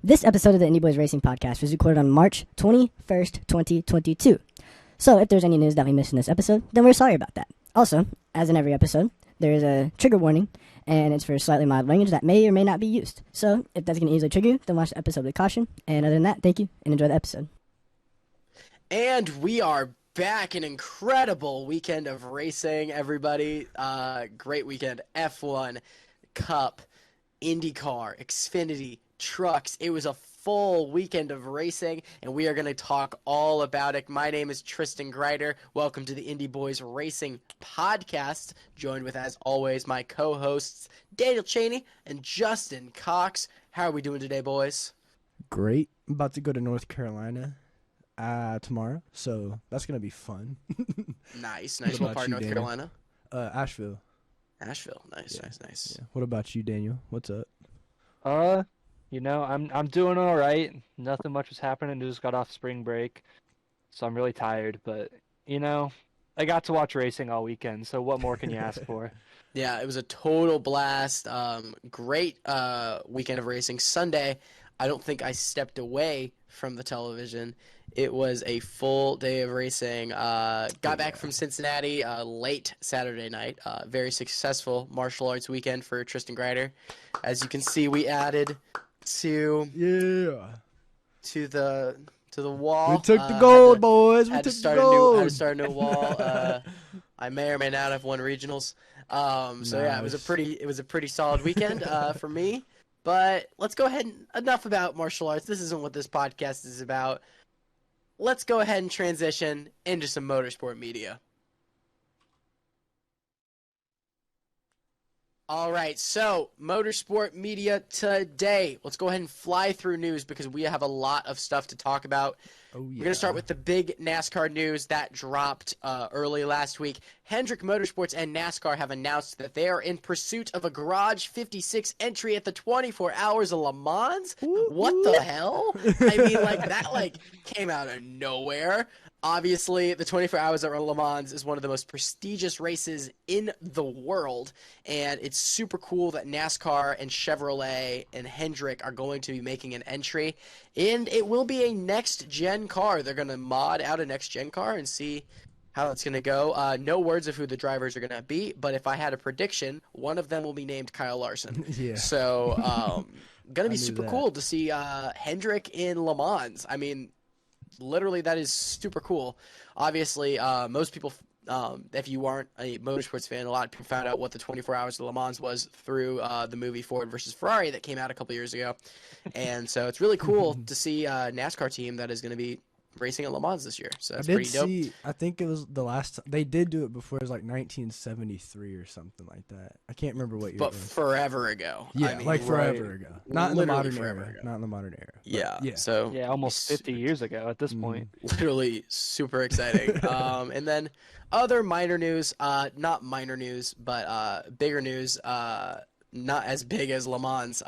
This episode of the Indy Boys Racing Podcast was recorded on March 21st, 2022. So if there's any news that we missed in this episode, then we're sorry about that. Also, as in every episode, there is a trigger warning, and it's for slightly mild language that may or may not be used. So if that's going to easily trigger you, then watch the episode with caution. And other than that, thank you, and enjoy the episode. And we are back. An incredible weekend of racing, everybody. Great weekend. F1, Cup, IndyCar, Xfinity, trucks. It was a full weekend of racing, and we are going to talk all about it. My name is Tristan Grider. Welcome to the Indy Boys Racing Podcast, joined with, as always, my co-hosts, Daniel Chaney and Justin Cox. How are we doing today, boys? Great. I'm about to go to North Carolina tomorrow, so that's going to be fun. Nice. What part of North Carolina? Asheville. Asheville. Nice. Yeah. What about you, Daniel? What's up? I'm doing all right. Nothing much was happening. Just got off spring break, so I'm really tired. But I got to watch racing all weekend. So what more can you ask for? Yeah, it was a total blast. Great weekend of racing. Sunday, I don't think I stepped away from the television. It was a full day of racing. Got back from Cincinnati late Saturday night. Very successful martial arts weekend for Tristan Grider. As you can see, we added to the wall. We took the gold, boys. We had took to the start gold. had to start a new wall. I may or may not have won regionals. Yeah, it was a pretty solid weekend for me. But let's go ahead and enough about martial arts. This isn't what this podcast is about. Let's go ahead and transition into some motorsport media. All right, so Motorsport Media today. Let's go ahead and fly through news because we have a lot of stuff to talk about. Oh, yeah. We're going to start with the big NASCAR news that dropped early last week. Hendrick Motorsports and NASCAR have announced that they are in pursuit of a Garage 56 entry at the 24 Hours of Le Mans. What the hell? I mean, that came out of nowhere. Obviously, the 24 Hours of Le Mans is one of the most prestigious races in the world, and it's super cool that NASCAR and Chevrolet and Hendrick are going to be making an entry, and it will be a next-gen car. They're going to mod out a next-gen car and see how it's going to go. No words of who the drivers are going to be, but if I had a prediction, one of them will be named Kyle Larson. Yeah. So, going to be knew super that. cool to see Hendrick in Le Mans. I mean, literally, that is super cool. Obviously, most people, if you aren't a motorsports fan, a lot of people found out what the 24 Hours of Le Mans was through the movie Ford versus Ferrari that came out a couple years ago. And so it's really cool to see a NASCAR team that is going to be racing at Le Mans this year. So that's pretty dope. I think it was the last time. They did do it before. It was like 1973 or something like that. I can't remember what year But it was. forever ago. Yeah, I mean, like forever ago. Not in the Literally modern forever era. ago. Not in the modern era. But Yeah. So Yeah, almost 50 years ago at this point. literally super exciting. And then other minor news, not minor news, but bigger news, not as big as Le Mans.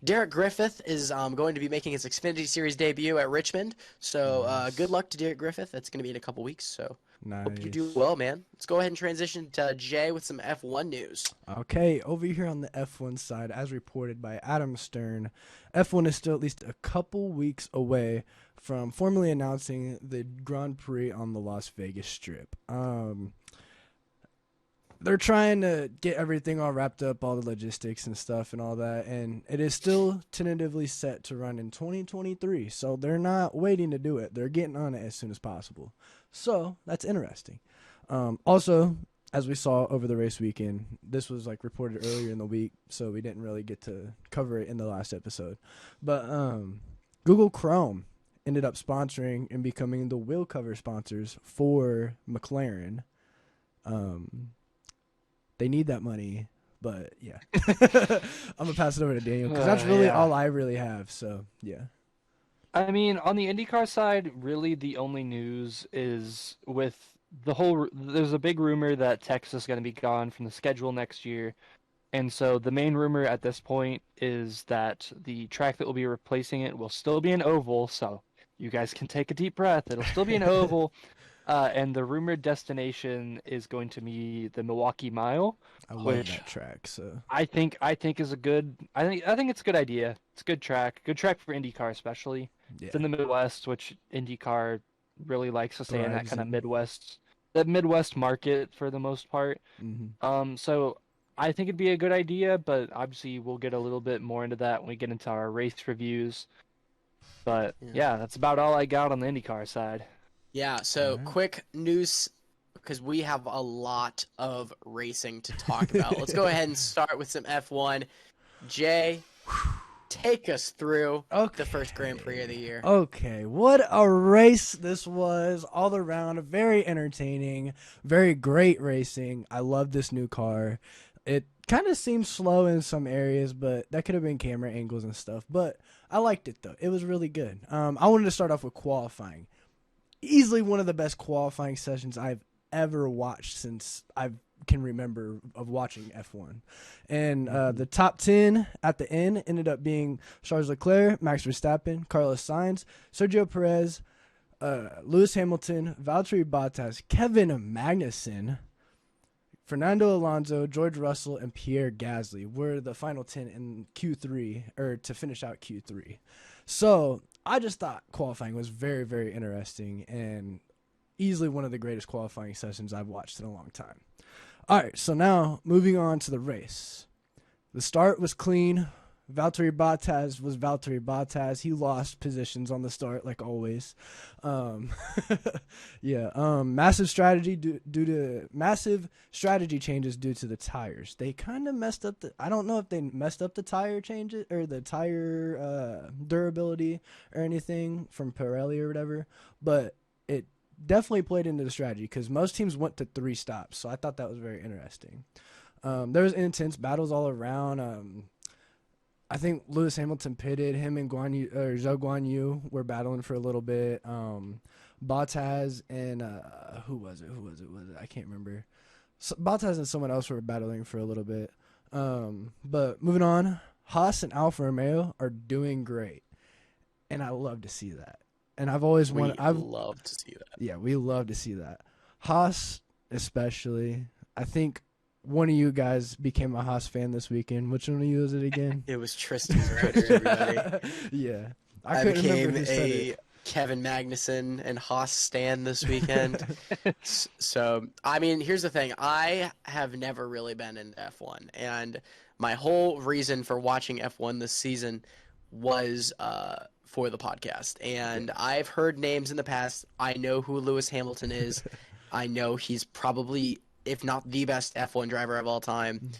Derek Griffith is going to be making his Xfinity Series debut at Richmond. So good luck to Derek Griffith. That's going to be in a couple weeks. So hope you do well, man. Let's go ahead and transition to Jay with some F1 news. Okay, over here on the F1 side, as reported by Adam Stern, F1 is still at least a couple weeks away from formally announcing the Grand Prix on the Las Vegas Strip. They're trying to get everything all wrapped up, all the logistics and stuff and all that, and it is still tentatively set to run in 2023, so they're not waiting to do it. They're getting on it as soon as possible. So that's interesting. Also, as we saw over the race weekend, this was reported earlier in the week, so we didn't really get to cover it in the last episode. But Google Chrome ended up sponsoring and becoming the wheel cover sponsors for McLaren. They need that money, but yeah. I'm going to pass it over to Daniel because that's really all I really have, so yeah. I mean, on the IndyCar side, really the only news is with there's a big rumor that Texas is going to be gone from the schedule next year. And so the main rumor at this point is that the track that will be replacing it will still be an oval. So you guys can take a deep breath. It'll still be an oval. And the rumored destination is going to be the Milwaukee Mile, I love which that track. So I think is a good. I think it's a good idea. It's a good track. Good track for IndyCar especially. yeah, It's in the Midwest, which IndyCar really likes to stay in that thrives kind of in. Midwest market for the most part. So I think it'd be a good idea, but obviously we'll get a little bit more into that when we get into our race reviews. But yeah, that's about all I got on the IndyCar side. Yeah, so Alright. quick news, because we have a lot of racing to talk about. Let's go ahead and start with some F1. Jay, take us through the first Grand Prix of the year. Okay, what a race this was all around. Very entertaining, very great racing. I love this new car. It kind of seems slow in some areas, but that could have been camera angles and stuff. But I liked it, though. It was really good. I wanted to start off with qualifying. Easily one of the best qualifying sessions I've ever watched since I can remember of watching F1. And the top 10 at the end ended up being Charles Leclerc, Max Verstappen, Carlos Sainz, Sergio Perez, Lewis Hamilton, Valtteri Bottas, Kevin Magnussen, Fernando Alonso, George Russell, and Pierre Gasly were the final 10 in Q3, or to finish out Q3. So I just thought qualifying was very, very interesting and easily one of the greatest qualifying sessions I've watched in a long time. All right, so now moving on to the race. The start was clean. Valtteri Bottas was Valtteri Bottas. He lost positions on the start, like always. Massive strategy changes due to the tires. They kind of messed up I don't know if they messed up the tire changes or the tire durability or anything from Pirelli or whatever, but it definitely played into the strategy because most teams went to 3 stops. So I thought that was very interesting. There was intense battles all around. I think Lewis Hamilton pitted. Him and Zhou Guanyu were battling for a little bit. Bottas and who was it? I can't remember. Bottas and someone else were battling for a little bit. But moving on, Haas and Alfa Romeo are doing great, and I love to see that. And I've always wanted. I've love to see that. Yeah, we love to see that. Haas, especially. I think one of you guys became a Haas fan this weekend. Which one of you is it again? It was Tristan Grider, everybody. Yeah. I couldn't became remember who said a it. Kevin Magnussen and Haas stan this weekend. So, I mean, here's the thing. I have never really been in F1. And my whole reason for watching F1 this season was for the podcast. And I've heard names in the past. I know who Lewis Hamilton is. I know he's probably, if not the best F1 driver of all time.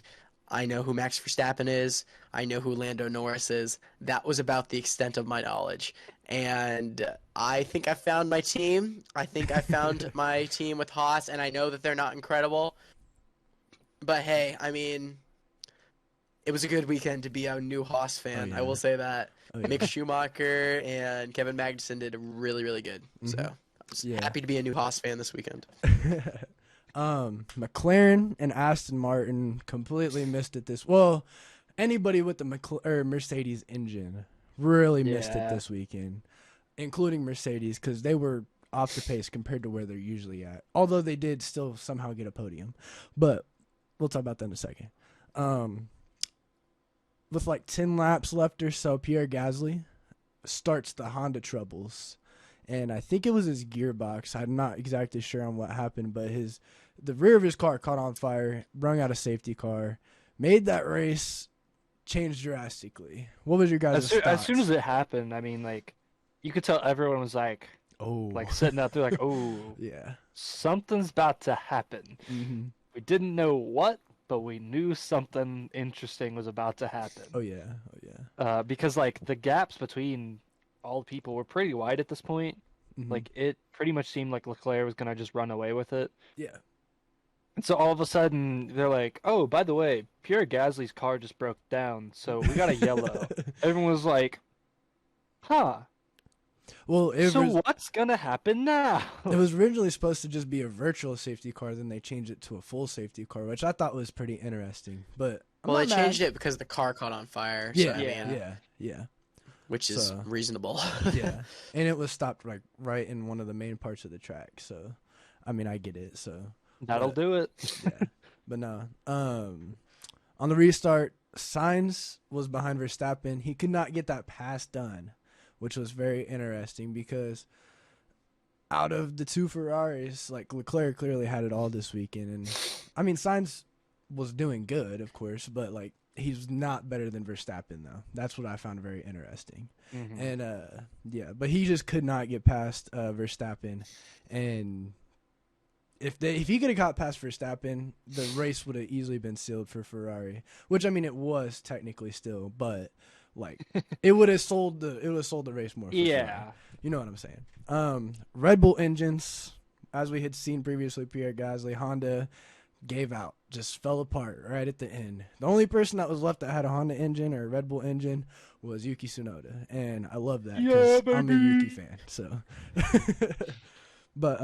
I know who Max Verstappen is. I know who Lando Norris is. That was about the extent of my knowledge. And I think I found my team. I think I found my team with Haas, and I know that they're not incredible. But hey, I mean, it was a good weekend to be a new Haas fan. Oh, yeah. I will say that. Oh, yeah. Mick Schumacher and Kevin Magnussen did really, really good. So I was happy to be a new Haas fan this weekend. McLaren and Aston Martin completely missed it Well, anybody with the Mercedes engine really missed it this weekend, including Mercedes, because they were off the pace compared to where they're usually at. Although they did still somehow get a podium. But we'll talk about that in a second. With like 10 laps left or so, Pierre Gasly starts the Honda troubles. And I think it was his gearbox. I'm not exactly sure on what happened, but the rear of his car caught on fire, brung out a safety car, made that race change drastically. What was your guys' thoughts? As soon as it happened, I mean, like, you could tell everyone was like, oh, like sitting out there, like, oh, yeah, something's about to happen. Mm-hmm. We didn't know what, but we knew something interesting was about to happen. Oh yeah. Because like the gaps between all the people were pretty wide at this point. Mm-hmm. Like it pretty much seemed like Leclerc was gonna just run away with it. Yeah. And so all of a sudden they're like, "Oh, by the way, Pierre Gasly's car just broke down, so we got a yellow." Everyone was like, "Huh." Well, what's gonna happen now? It was originally supposed to just be a virtual safety car, then they changed it to a full safety car, which I thought was pretty interesting. But they changed it because the car caught on fire. Yeah, so, yeah. Which is reasonable. Yeah, and it was stopped right in one of the main parts of the track. So, I mean, I get it. So That'll do it. yeah, but no. On the restart, Sainz was behind Verstappen. He could not get that pass done, which was very interesting because out of the two Ferraris, like Leclerc clearly had it all this weekend, and I mean Sainz was doing good, of course, but like he's not better than Verstappen though. That's what I found very interesting. Mm-hmm. And yeah, but he just could not get past Verstappen, and if he could have got past Verstappen, the race would have easily been sealed for Ferrari. Which I mean, it was technically still, but like it would have sold the race more. For Ferrari. You know what I'm saying? Red Bull engines, as we had seen previously, Pierre Gasly, Honda gave out, just fell apart right at the end. The only person that was left that had a Honda engine or a Red Bull engine was Yuki Tsunoda, and I love that because I'm a Yuki fan. So. But,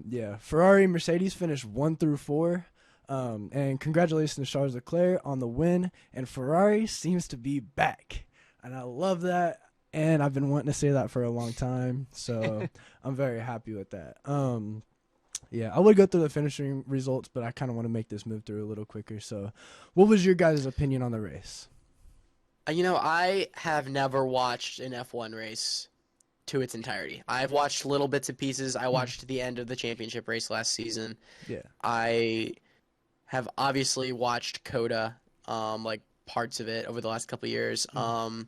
yeah, Ferrari, Mercedes finished 1 through 4. And congratulations to Charles Leclerc on the win. And Ferrari seems to be back. And I love that. And I've been wanting to say that for a long time. So I'm very happy with that. Yeah, I would go through the finishing results, but I kind of want to make this move through a little quicker. So what was your guys' opinion on the race? I have never watched an F1 race to its entirety. I've watched little bits and pieces. I watched the end of the championship race last season. Yeah. I have obviously watched COTA, like parts of it over the last couple of years. I've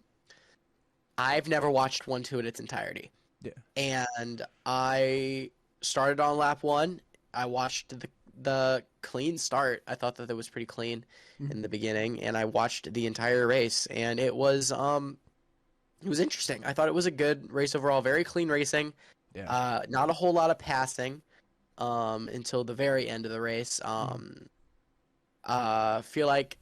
never watched one to its entirety. Yeah. And I started on lap 1. I watched the clean start. I thought that it was pretty clean in the beginning, and I watched the entire race, and it was interesting. I thought it was a good race overall. Very clean racing. Yeah. Not a whole lot of passing until the very end of the race. Feel like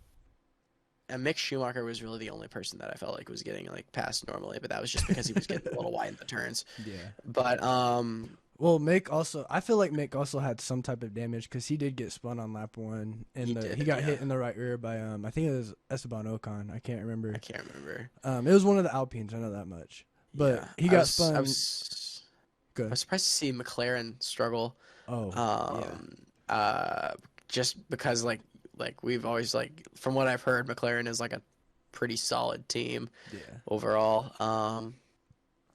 Mick Schumacher was really the only person that I felt like was getting like passed normally, but that was just because he was getting a little wide in the turns. Yeah. But well, Mick also, I feel like Mick also had some type of damage because he did get spun on lap 1, and he got hit in the right rear by I think it was Esteban Ocon. I can't remember. It was one of the Alpines. I know that much. But he got spun. I was surprised to see McLaren struggle. Just because like we've always from what I've heard, McLaren is like a pretty solid team overall.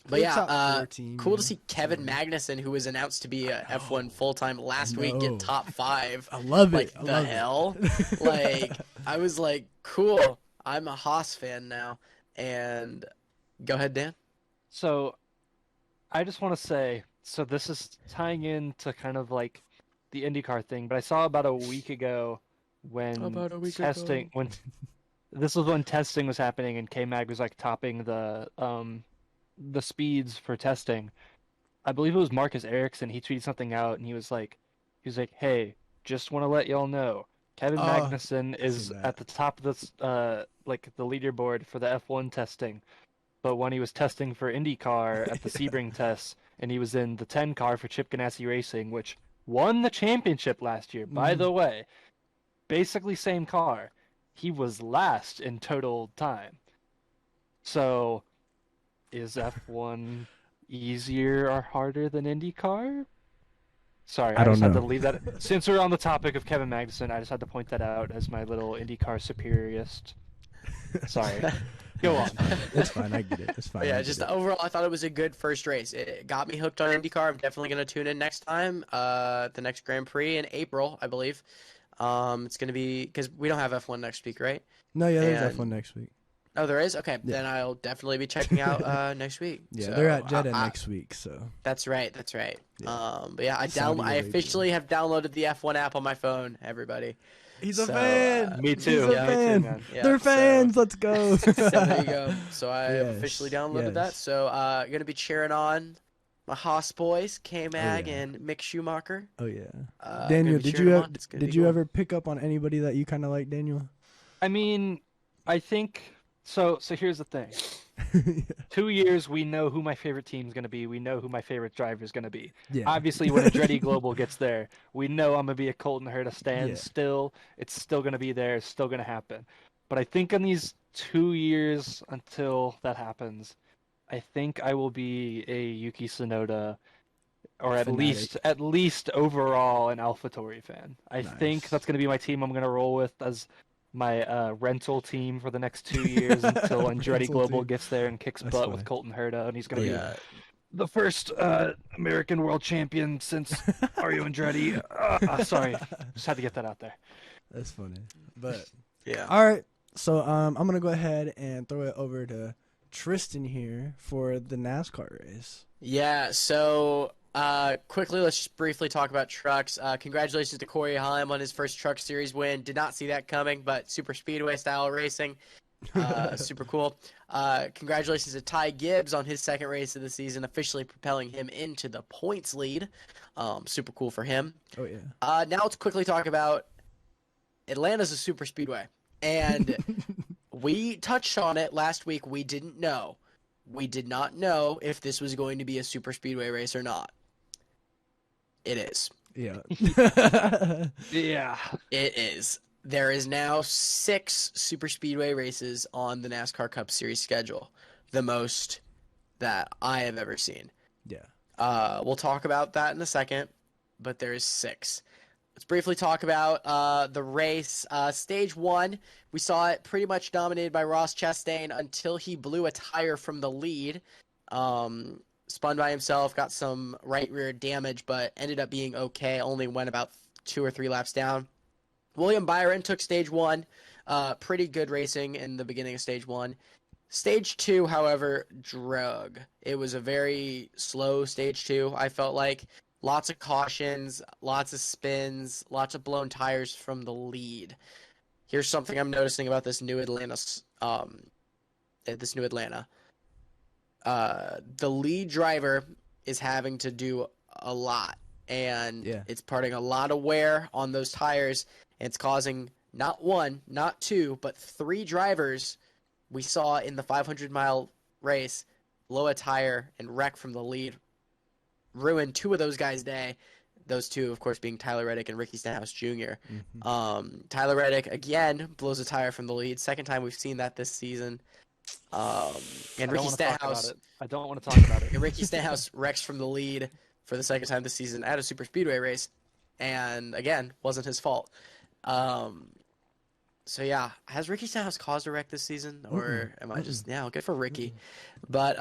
But yeah, cool to see Kevin Magnussen, who was announced to be a F1 full-time last week, get top 5. I love it. Like, the hell? Like, I was like, cool. I'm a Haas fan now. And go ahead, Dan. So, I just want to say, so this is tying into kind of like the IndyCar thing, but I saw about a week ago when when this was when testing was happening and K-Mag was like topping the speeds for testing. I believe it was Marcus Ericsson. He tweeted something out and he was like, hey, just want to let y'all know Kevin Magnussen is at the top of this like the leaderboard for the F1 testing. But when he was testing for IndyCar at the Sebring tests, and he was in the 10 car for Chip Ganassi Racing, which won the championship last year, by the way, basically same car, he was last in total time. So, is F1 easier or harder than IndyCar? Sorry, I just had to leave that. Since we're on the topic of Kevin Magnussen, I just had to point that out as my little IndyCar superiorist. Sorry. Go on. It's fine. I get it. It's fine. But yeah, just overall, I thought it was a good first race. It got me hooked on IndyCar. I'm definitely going to tune in next time. The next Grand Prix in April, I believe. It's going to be because we don't have F1 next week, right? No, yeah, there's F1 next week. Oh, there is? Okay, then I'll definitely be checking out next week. Yeah, so, they're at Jeddah next week, so. That's right. Yeah. But yeah, I officially have downloaded the F1 app on my phone, everybody. He's a fan. Me too. He's a fan. Man. Yeah, they're fans. Let's go. So there you go. So I officially downloaded that. So going to be cheering on my Haas boys, K-Mag and Mick Schumacher. Oh, yeah. Daniel, did you ever pick up on anybody that you kind of like, Daniel? I mean, I think... So here's the thing. 2 years, we know who my favorite team is going to be. We know who my favorite driver is going to be. Yeah. Obviously, when Andretti Global gets there, we know I'm going to be a Colton Herta stan still. It's still going to be there. It's still going to happen. But I think in these 2 years until that happens, I think I will be a Yuki Tsunoda or at Fanatic. least overall an AlphaTauri fan. I Nice. think that's going to be my team. I'm going to roll with as my rental team for the next 2 years until Andretti Rental Global team. gets there and kicks That's butt funny. with Colton Herta, and he's going to be Yeah. the first American world champion since Mario Andretti. Sorry, just had to get that out there. That's funny. But Yeah. all right. So I'm gonna go ahead and throw it over to Tristan here for the NASCAR race. Yeah, so quickly, let's just briefly talk about trucks. Congratulations to Corey Heim on his first Truck Series win. Did not see that coming, but super speedway style racing. Super cool. Congratulations to Ty Gibbs on his second race of the season, officially propelling him into the points lead. Super cool for him. Oh yeah. Now let's quickly talk about Atlanta's a super speedway. And we touched on it last week. We didn't know. We did not know if this was going to be a super speedway race or not. It is. Yeah. Yeah. It is. There is now 6 super speedway races on the NASCAR Cup Series schedule. The most that I have ever seen. Yeah. We'll talk about that in a second, but there is 6. Let's briefly talk about the race. Stage 1, we saw it pretty much dominated by Ross Chastain until he blew a tire from the lead. Spun by himself, got some right rear damage, but ended up being okay. Only went about 2 or 3 laps down. William Byron took Stage 1. Pretty good racing in the beginning of Stage 1. Stage 2, however, drug. It was a very slow Stage 2, I felt like. Lots of cautions, lots of spins, lots of blown tires from the lead. Here's something I'm noticing about this new Atlanta. The lead driver is having to do a lot, and it's putting a lot of wear on those tires, and it's causing not 1, not 2, but 3 drivers we saw in the 500-mile race blow a tire and wreck from the lead. Ruined 2 of those guys' day. Those 2, of course, being Tyler Reddick and Ricky Stenhouse Jr. Mm-hmm. Tyler Reddick, again, blows a tire from the lead. Second time we've seen that this season. And Ricky Stenhouse. I don't want to talk about it. And Ricky Stenhouse wrecks from the lead for the second time this season at a super speedway race. And, again, wasn't his fault. So, yeah, has Ricky Stenhouse caused a wreck this season? Or am I just, good for Ricky. But,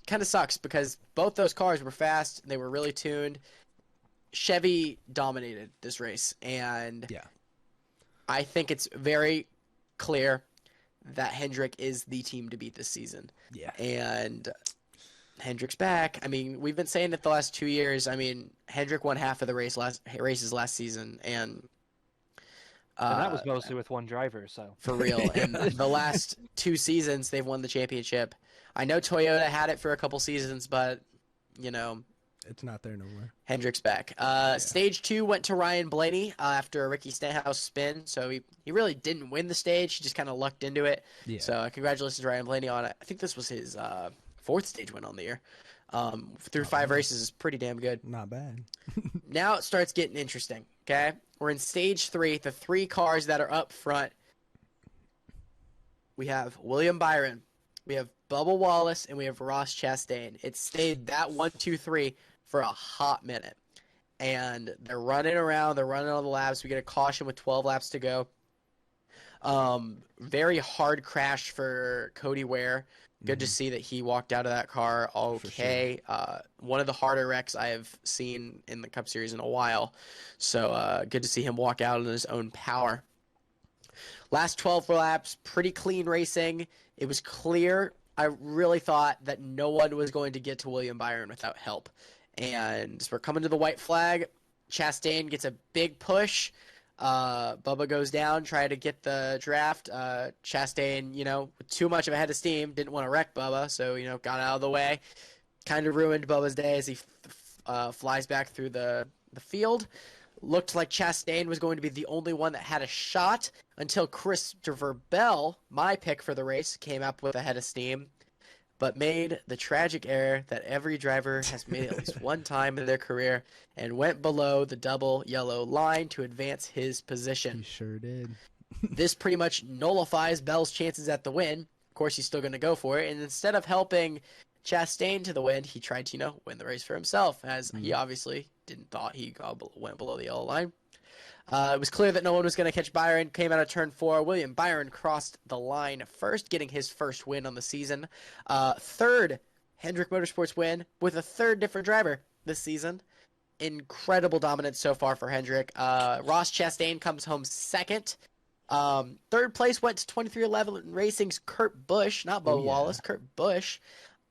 kind of sucks because both those cars were fast. They were really tuned. Chevy dominated this race, and I think it's very clear that Hendrick is the team to beat this season. Yeah. And Hendrick's back. I mean, we've been saying it the last 2 years. I mean, Hendrick won half of the races last season, and that was mostly with one driver, so. For real. And the last 2 seasons, they've won the championship. I know Toyota had it for a couple seasons, but, it's not there no more. Hendrick's back. Stage 2 went to Ryan Blaney after a Ricky Stenhouse spin, so he really didn't win the stage. He just kind of lucked into it. Yeah. So congratulations to Ryan Blaney on it. I think this was his 4th stage win on the year. Through 5 races is pretty damn good. Not bad. Now it starts getting interesting, okay? We're in Stage 3, the 3 cars that are up front. We have William Byron. We have Bubba Wallace, and we have Ross Chastain. It stayed that 1, 2, 3 for a hot minute. And they're running around. They're running all the laps. We get a caution with 12 laps to go. Very hard crash for Cody Ware. Good to see that he walked out of that car okay. Sure. One of the harder wrecks I have seen in the Cup Series in a while. So good to see him walk out in his own power. Last 12 laps, pretty clean racing. It was clear. I really thought that no one was going to get to William Byron without help. And we're coming to the white flag. Chastain gets a big push. Bubba goes down, try to get the draft. Chastain, with too much of a head of steam, didn't want to wreck Bubba, so, got out of the way. Kind of ruined Bubba's day as he flies back through the field. Looked like Chastain was going to be the only one that had a shot until Christopher Bell, my pick for the race, came up with a head of steam, but made the tragic error that every driver has made at least one time in their career and went below the double yellow line to advance his position. He sure did. This pretty much nullifies Bell's chances at the win. Of course, he's still going to go for it, and instead of helping Chastain to the win. He tried to, win the race for himself, as he obviously didn't thought he went below the yellow line. It was clear that no one was going to catch Byron. Came out of turn 4. William Byron crossed the line first, getting his first win on the season. Third Hendrick Motorsports win with a third different driver this season. Incredible dominance so far for Hendrick. Ross Chastain comes home second. Third place went to 2311 Racing's Kurt Busch, not Bubba Wallace, Kurt Busch.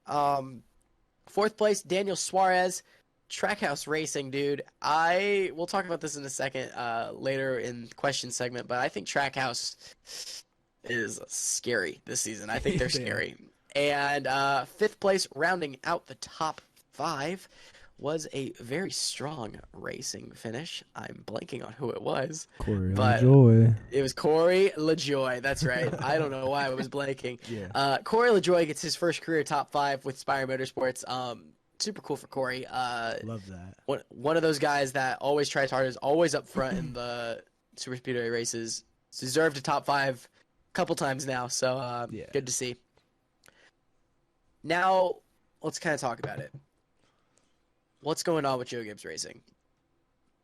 Fourth place, Daniel Suarez. Trackhouse Racing, dude. We'll talk about this in a second later in the question segment, but I think Trackhouse is scary this season. I think they're scary. And fifth place, rounding out the top 5, was a very strong racing finish. I'm blanking on who it was. Corey LaJoy. It was Corey LaJoy. That's right. I don't know why I was blanking. Corey LaJoy gets his first career top 5 with Spire Motorsports. Super cool for Corey. Love that. One of those guys that always tries hard, is always up front in the super speedway races. Deserved a top 5 a couple times now, so good to see. Now let's kind of talk about it. What's going on with Joe Gibbs Racing?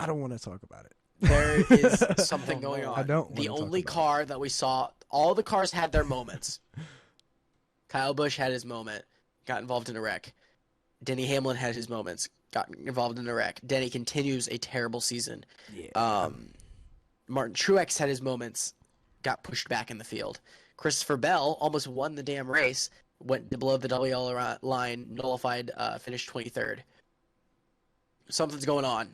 I don't want to talk about it. There is something going on. I don't. The only car that we saw, all the cars had their moments. Kyle Busch had his moment, got involved in a wreck. Denny Hamlin had his moments, got involved in a wreck. Denny continues a terrible season. Martin Truex had his moments, got pushed back in the field. Christopher Bell almost won the damn race, went below the double yellow line, nullified, finished 23rd. Something's going on.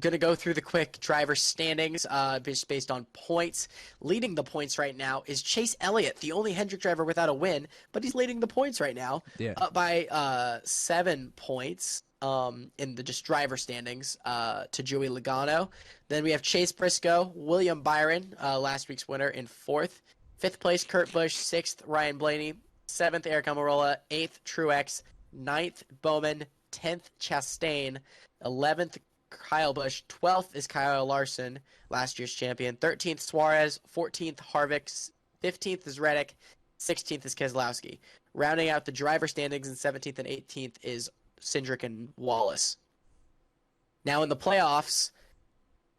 Gonna go through the quick driver standings just based on points. Leading the points right now is Chase Elliott, the only Hendrick driver without a win, but he's leading the points right now. Up by 7 points in the just driver standings to Joey Logano. Then we have Chase Briscoe, William Byron, last week's winner, in 4th. 5th place, Kurt Busch. 6th, Ryan Blaney. 7th, Eric Almirola. 8th, Truex. 9th, Bowman. 10th, Chastain. 11th, Kyle Busch. 12th is Kyle Larson, last year's champion. 13th, Suarez. 14th, Harvick. 15th is Reddick. 16th is Keselowski. Rounding out the driver standings in 17th and 18th is Cindric and Wallace. Now in the playoffs,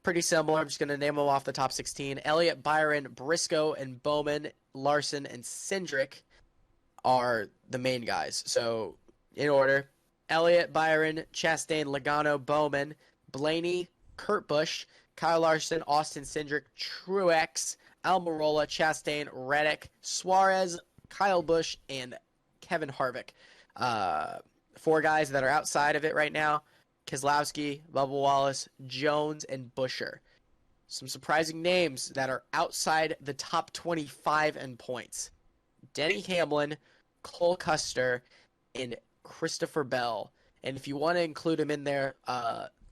pretty similar. I'm just going to name them off the top 16. Elliott, Byron, Briscoe, and Bowman, Larson, and Cindric are the main guys. So in order: Elliott, Byron, Chastain, Logano, Bowman, Blaney, Kurt Busch, Kyle Larson, Austin Cindric, Truex, Almirola, Chastain, Reddick, Suarez, Kyle Busch, and Kevin Harvick. 4 guys that are outside of it right now: Keselowski, Bubba Wallace, Jones, and Buescher. Some surprising names that are outside the top 25 in points: Denny Hamlin, Cole Custer, and Christopher Bell. And if you want to include him in there,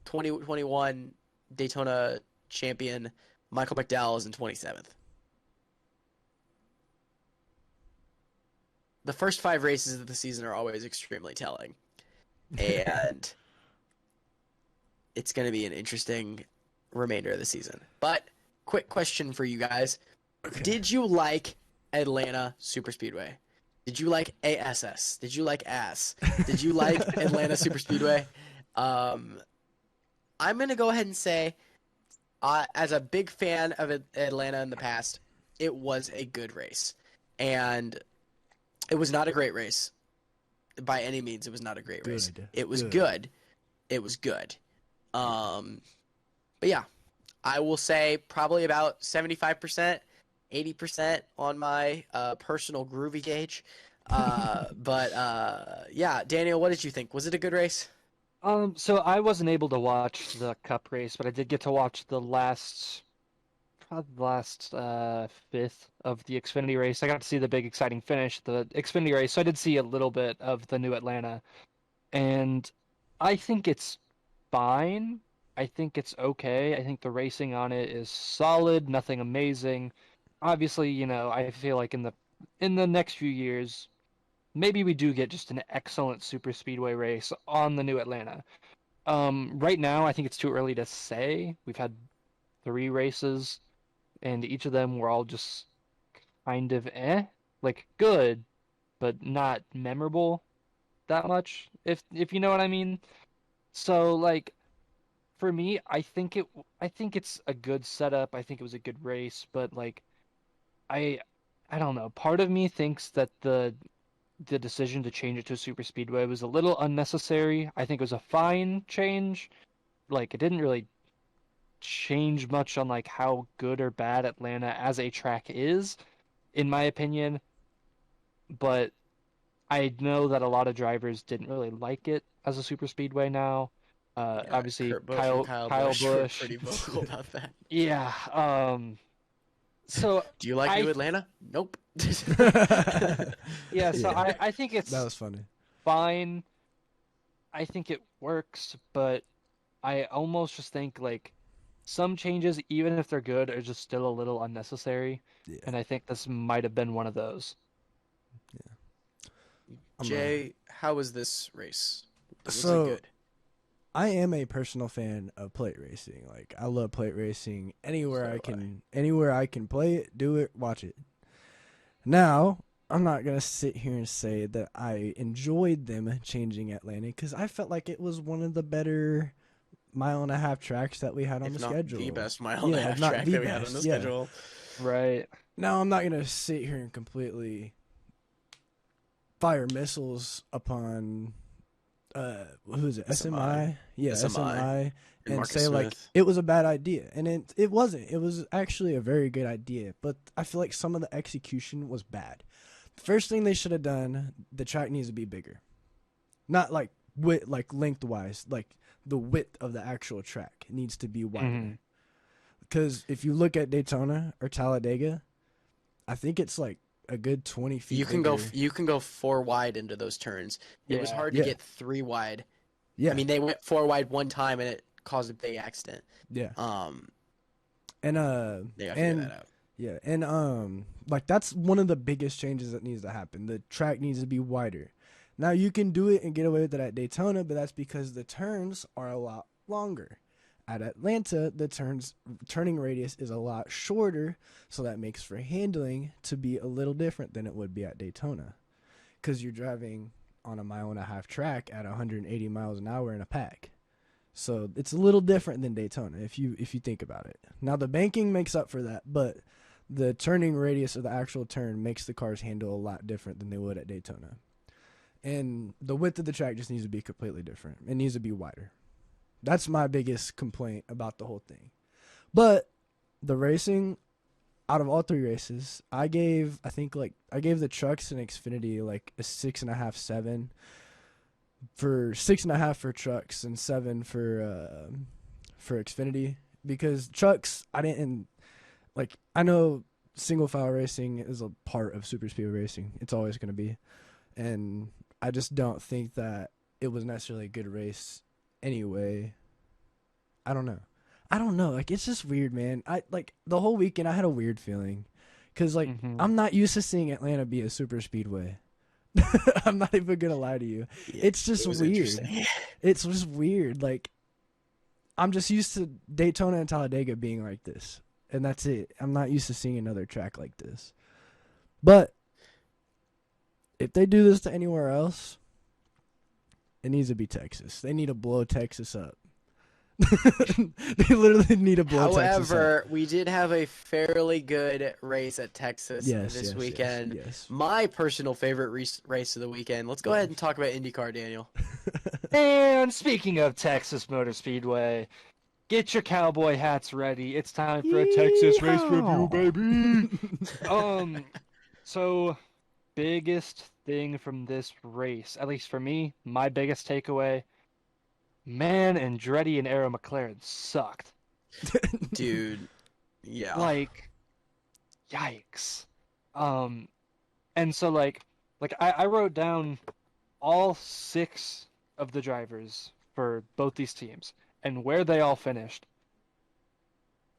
2021 Daytona champion Michael McDowell is in 27th. The first 5 races of the season are always extremely telling. And it's going to be an interesting remainder of the season. But quick question for you guys. Okay. Did you like Atlanta Superspeedway? Did you like ASS? Did you like ASS? Did you like Atlanta Superspeedway? I'm going to go ahead and say, as a big fan of Atlanta in the past, it was a good race. And it was not a great race. By any means, it was not a great race. It was good. It was good. But yeah, I will say probably about 75%, 80% on my personal groovy gauge. But yeah, Daniel, what did you think? Was it a good race? So I wasn't able to watch the Cup race, but I did get to watch probably the last fifth of the Xfinity race. I got to see the big exciting finish, the Xfinity race. So I did see a little bit of the new Atlanta, and I think it's fine. I think it's okay. I think the racing on it is solid, nothing amazing. Obviously, I feel like in the next few years, maybe we do get just an excellent super speedway race on the new Atlanta. Right now, I think it's too early to say. We've had 3 races, and each of them were all just kind of like good, but not memorable. that much, if you know what I mean. So like for me, I think it's a good setup. I think it was a good race, but like I I don't know. Part of me thinks that the decision to change it to a super speedway was a little unnecessary. I think it was a fine change. Like it didn't really change much on like how good or bad Atlanta as a track is, in my opinion. But I know that a lot of drivers didn't really like it as a super speedway now. Yeah, Obviously Kurt Busch and Kyle Busch were Busch. pretty vocal about that. Yeah. So Do you like New Atlanta? Nope. yeah. So Yeah. I think it's That was funny. fine. I think it works, but I almost just think like some changes, even if they're good, are just still a little unnecessary. Yeah. And I think this might have been one of those. Jay, how was this race? Was So- it good? I am a personal fan of plate racing. Like I love plate racing. Anywhere anywhere I can play it, do it, watch it. Now, I'm not gonna sit here and say that I enjoyed them changing Atlanta because I felt like it was one of the better mile-and-a-half tracks that we had on If the not schedule. the best mile-and-a-half not track the that we had on the best, yeah. schedule. Right. Now, I'm not gonna sit here and completely fire missiles upon who is it? SMI. Yeah, SMI. SMI. And Marcus say like Smith. it was a bad idea, and it wasn't. It was actually a very good idea, but I feel like some of the execution was bad. The first thing they should have done, the track needs to be bigger, not like lengthwise, like the width of the actual track needs to be wider. Mhm. Because if you look at Daytona or Talladega, I think it's like a good 20 feet. You can go. bigger. You can go 4 wide into those turns. It was Yeah. hard to Yeah. get 3 wide. Yeah, I mean, they went 4 wide one time, and it caused a big accident. yeah, They and got to figure that out. yeah, and like that's one of the biggest changes that needs to happen. The track needs to be wider. Now you can do it and get away with it at Daytona, but that's because the turns are a lot longer. At Atlanta, the turning radius is a lot shorter, so that makes for handling to be a little different than it would be at Daytona, because you're driving on a mile-and-a-half track at 180 miles an hour in a pack. So it's a little different than Daytona if you think about it. Now the banking makes up for that, but the turning radius of the actual turn makes the cars handle a lot different than they would at Daytona. And the width of the track just needs to be completely different. It needs to be wider. That's my biggest complaint about the whole thing. But the racing, out of all 3 races, I gave the trucks and Xfinity like a 6.5, 7. For 6.5 for trucks and 7 for Xfinity, because trucks I know single file racing is a part of super speed racing. It's always going to be, and I just don't think that it was necessarily a good race anyway. I don't know. Like it's just weird, man. I like the whole weekend I had a weird feeling because like I'm not used to seeing Atlanta be a super speedway. I'm not even gonna lie to you. Yeah, It's just it was weird. interesting. It's just weird. Like I'm just used to Daytona and Talladega being like this, and that's it. I'm not used to seeing another track like this. But if they do this to anywhere else, it needs to be Texas. They need to blow Texas up. They literally need to blow Texas up. However, we did have a fairly good race at Texas this weekend. Yes. My personal favorite race of the weekend. Let's go ahead and talk about IndyCar, Daniel. And speaking of Texas Motor Speedway, get your cowboy hats ready. It's time for a Texas race review, baby. So biggest thing from this race, at least for me, my biggest takeaway, man, Andretti and Arrow McLaren sucked. Dude, yeah. Like, yikes. And so like I wrote down all 6 of the drivers for both these teams and where they all finished.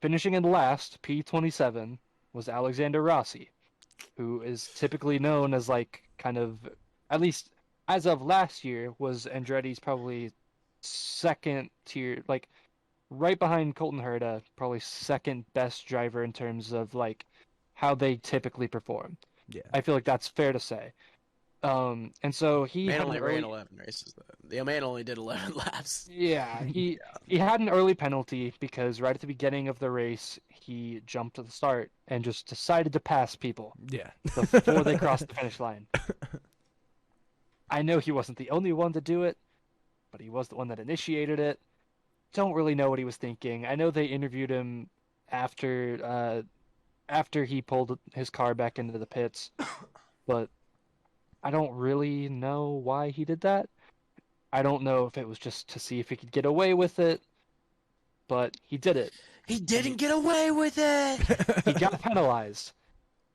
Finishing in last, P27, was Alexander Rossi, who is typically known as like kind of, at least as of last year, was Andretti's probably second tier, like right behind Colton Herta, probably second best driver in terms of like how they typically perform. Yeah. I feel like that's fair to say. And so he Man had only an ran early, 11 races. The man only did 11 laps. yeah, he had an early penalty because right at the beginning of the race, he jumped to the start and just decided to pass people Yeah. before they crossed the finish line. I know he wasn't the only one to do it, but he was the one that initiated it. Don't really know what he was thinking. I know they interviewed him after he pulled his car back into the pits, but I don't really know why he did that. I don't know if it was just to see if he could get away with it, but he did it. He didn't get away with it. He got penalized,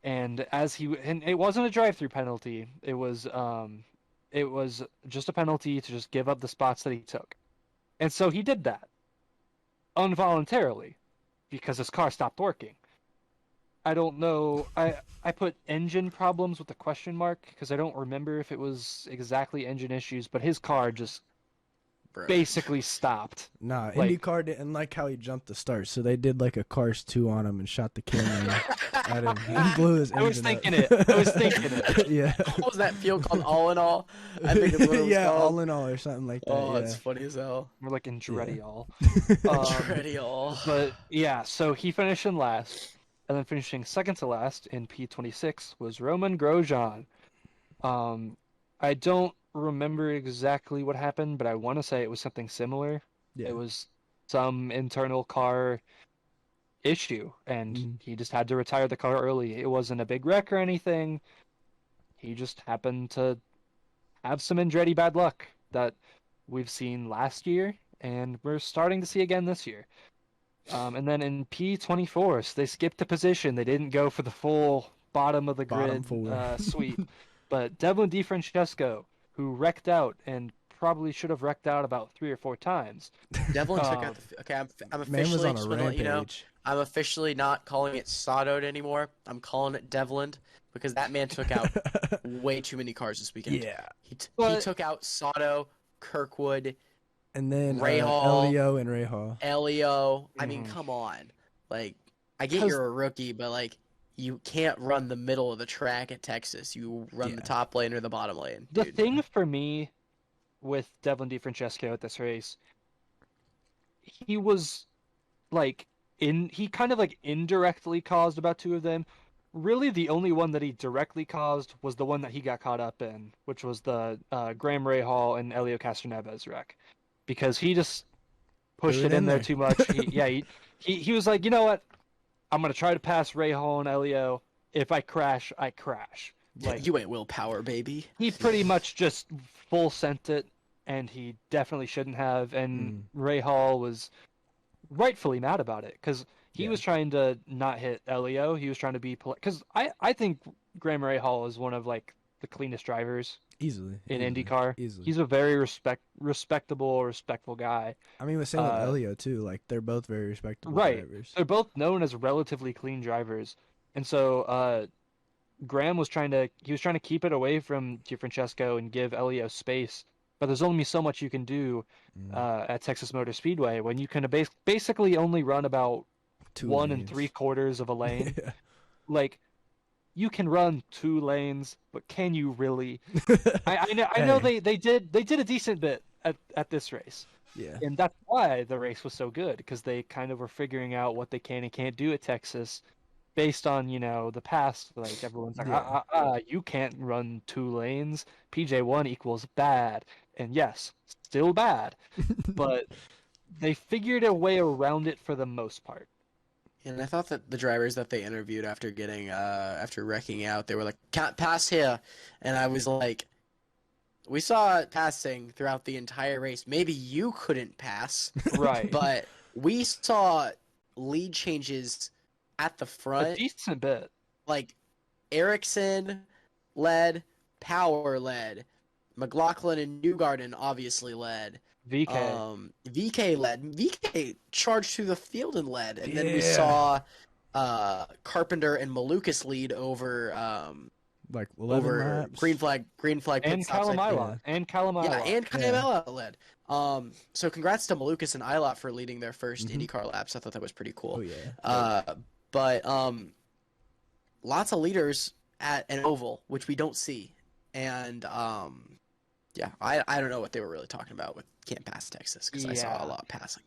and and it wasn't a drive-through penalty. It was just a penalty to just give up the spots that he took, and so he did that involuntarily because his car stopped working. I don't know. I put engine problems with a question mark because I don't remember if it was exactly engine issues, but his car just Bro. basically stopped. Nah, Like- IndyCar didn't like how he jumped the start, so they did like a Cars 2 on him and shot the camera at him and blew his engine I was up. thinking it. I was thinking it. Yeah. What was that field called? All in all? I think it's what it was yeah, called. all in all or something like that. Oh, yeah. it's funny as hell. We're like in Andretti all. Already all. But yeah, so he finished in last, and then finishing second to last in P26 was Roman Grosjean. I don't remember exactly what happened, but I want to say it was something similar. Yeah. It was some internal car issue, and he just had to retire the car early. It wasn't a big wreck or anything. He just happened to have some Andretti bad luck that we've seen last year, and we're starting to see again this year. And then in P24, so they skipped a position. They didn't go for the full bottom of the Bottom grid four. sweep. But Devlin DeFrancesco, who wrecked out and probably should have wrecked out about 3 or 4 times. Devlin took out the. Okay, I'm Man was officially on a just want to let you know. rampage. I'm officially not calling it Sadoed anymore. I'm calling it Devlin because that man took out way too many cars this weekend. Yeah. He But- took out Sato, Kirkwood, And then Rahal. Elio and Rahal. Elio. I mean, Mhm. come on. Like, I get 'Cause- you're a rookie, but like, you can't run the middle of the track at Texas. You run the Yeah. top lane or the bottom lane. The Dude. thing for me with Devlin DeFrancesco at this race, he was like he kind of like indirectly caused about 2 of them. Really, the only one that he directly caused was the one that he got caught up in, which was the Graham Rahal and Elio Castroneves wreck, because he just pushed Threw it in there too much. He was like, you know what? I'm gonna try to pass Rahal and Elio. If I crash, I crash. Like, you ain't willpower, baby. he pretty much just full sent it, and he definitely shouldn't have. And Rahal was rightfully mad about it because he Yeah. was trying to not hit Elio. He was trying to be polite because I think Graham Rahal is one of like the cleanest drivers Easily. in easily, IndyCar. Easily. He's a very respectful guy. I mean, same with uh, Elio too. Like they're both very respectable Right. drivers. They're both known as relatively clean drivers, and so Graham was trying to keep it away from DeFrancesco and give Elio space. But there's only so much you can do at Texas Motor Speedway when you can basically only run about 2 1 lanes. 3/4 of a lane. Yeah. Like, you can run 2 lanes, but can you really? I know Hey. they did a decent bit at this race, Yeah. and that's why the race was so good, because they kind of were figuring out what they can and can't do at Texas, based on the past. Like, everyone's like, Yeah. you can't run 2 lanes. PJ1 equals bad, and yes, still bad, but they figured a way around it for the most part. And I thought that the drivers that they interviewed after after wrecking out, they were like, "Can't pass here," and I was like, "We saw it passing throughout the entire race. Maybe you couldn't pass, Right. but we saw lead changes at the A front. decent bit. Like Ericsson led, Power led, McLaughlin and Newgarden obviously led." VK. VK led. VK charged through the field and led, and then we Yeah. saw Carpenter and Malukas lead over Like 11 over laps. green flag pit And stops, I think. Kalamila. And Kalamila. Yeah, and Kalamila led. So congrats to Malukas and Ilott for leading their first Mhm. IndyCar laps. I thought that was pretty cool. Oh yeah. But lots of leaders at an oval, which we don't see. And yeah, I don't know what they were really talking about with can't pass Texas, because I saw a lot of passing.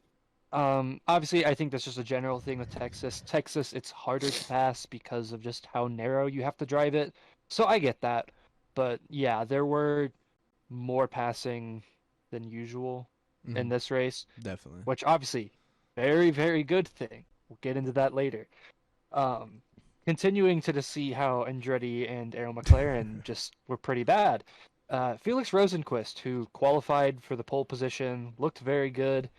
Obviously, I think that's just a general thing with Texas. Texas, it's harder to pass because of just how narrow you have to drive it. So I get that. But yeah, there were more passing than usual in this race, Definitely. which obviously, very, very good thing. We'll get into that later. Continuing to just see how Andretti and Arrow McLaren just were pretty bad. Felix Rosenqvist, who qualified for the pole position, looked very good.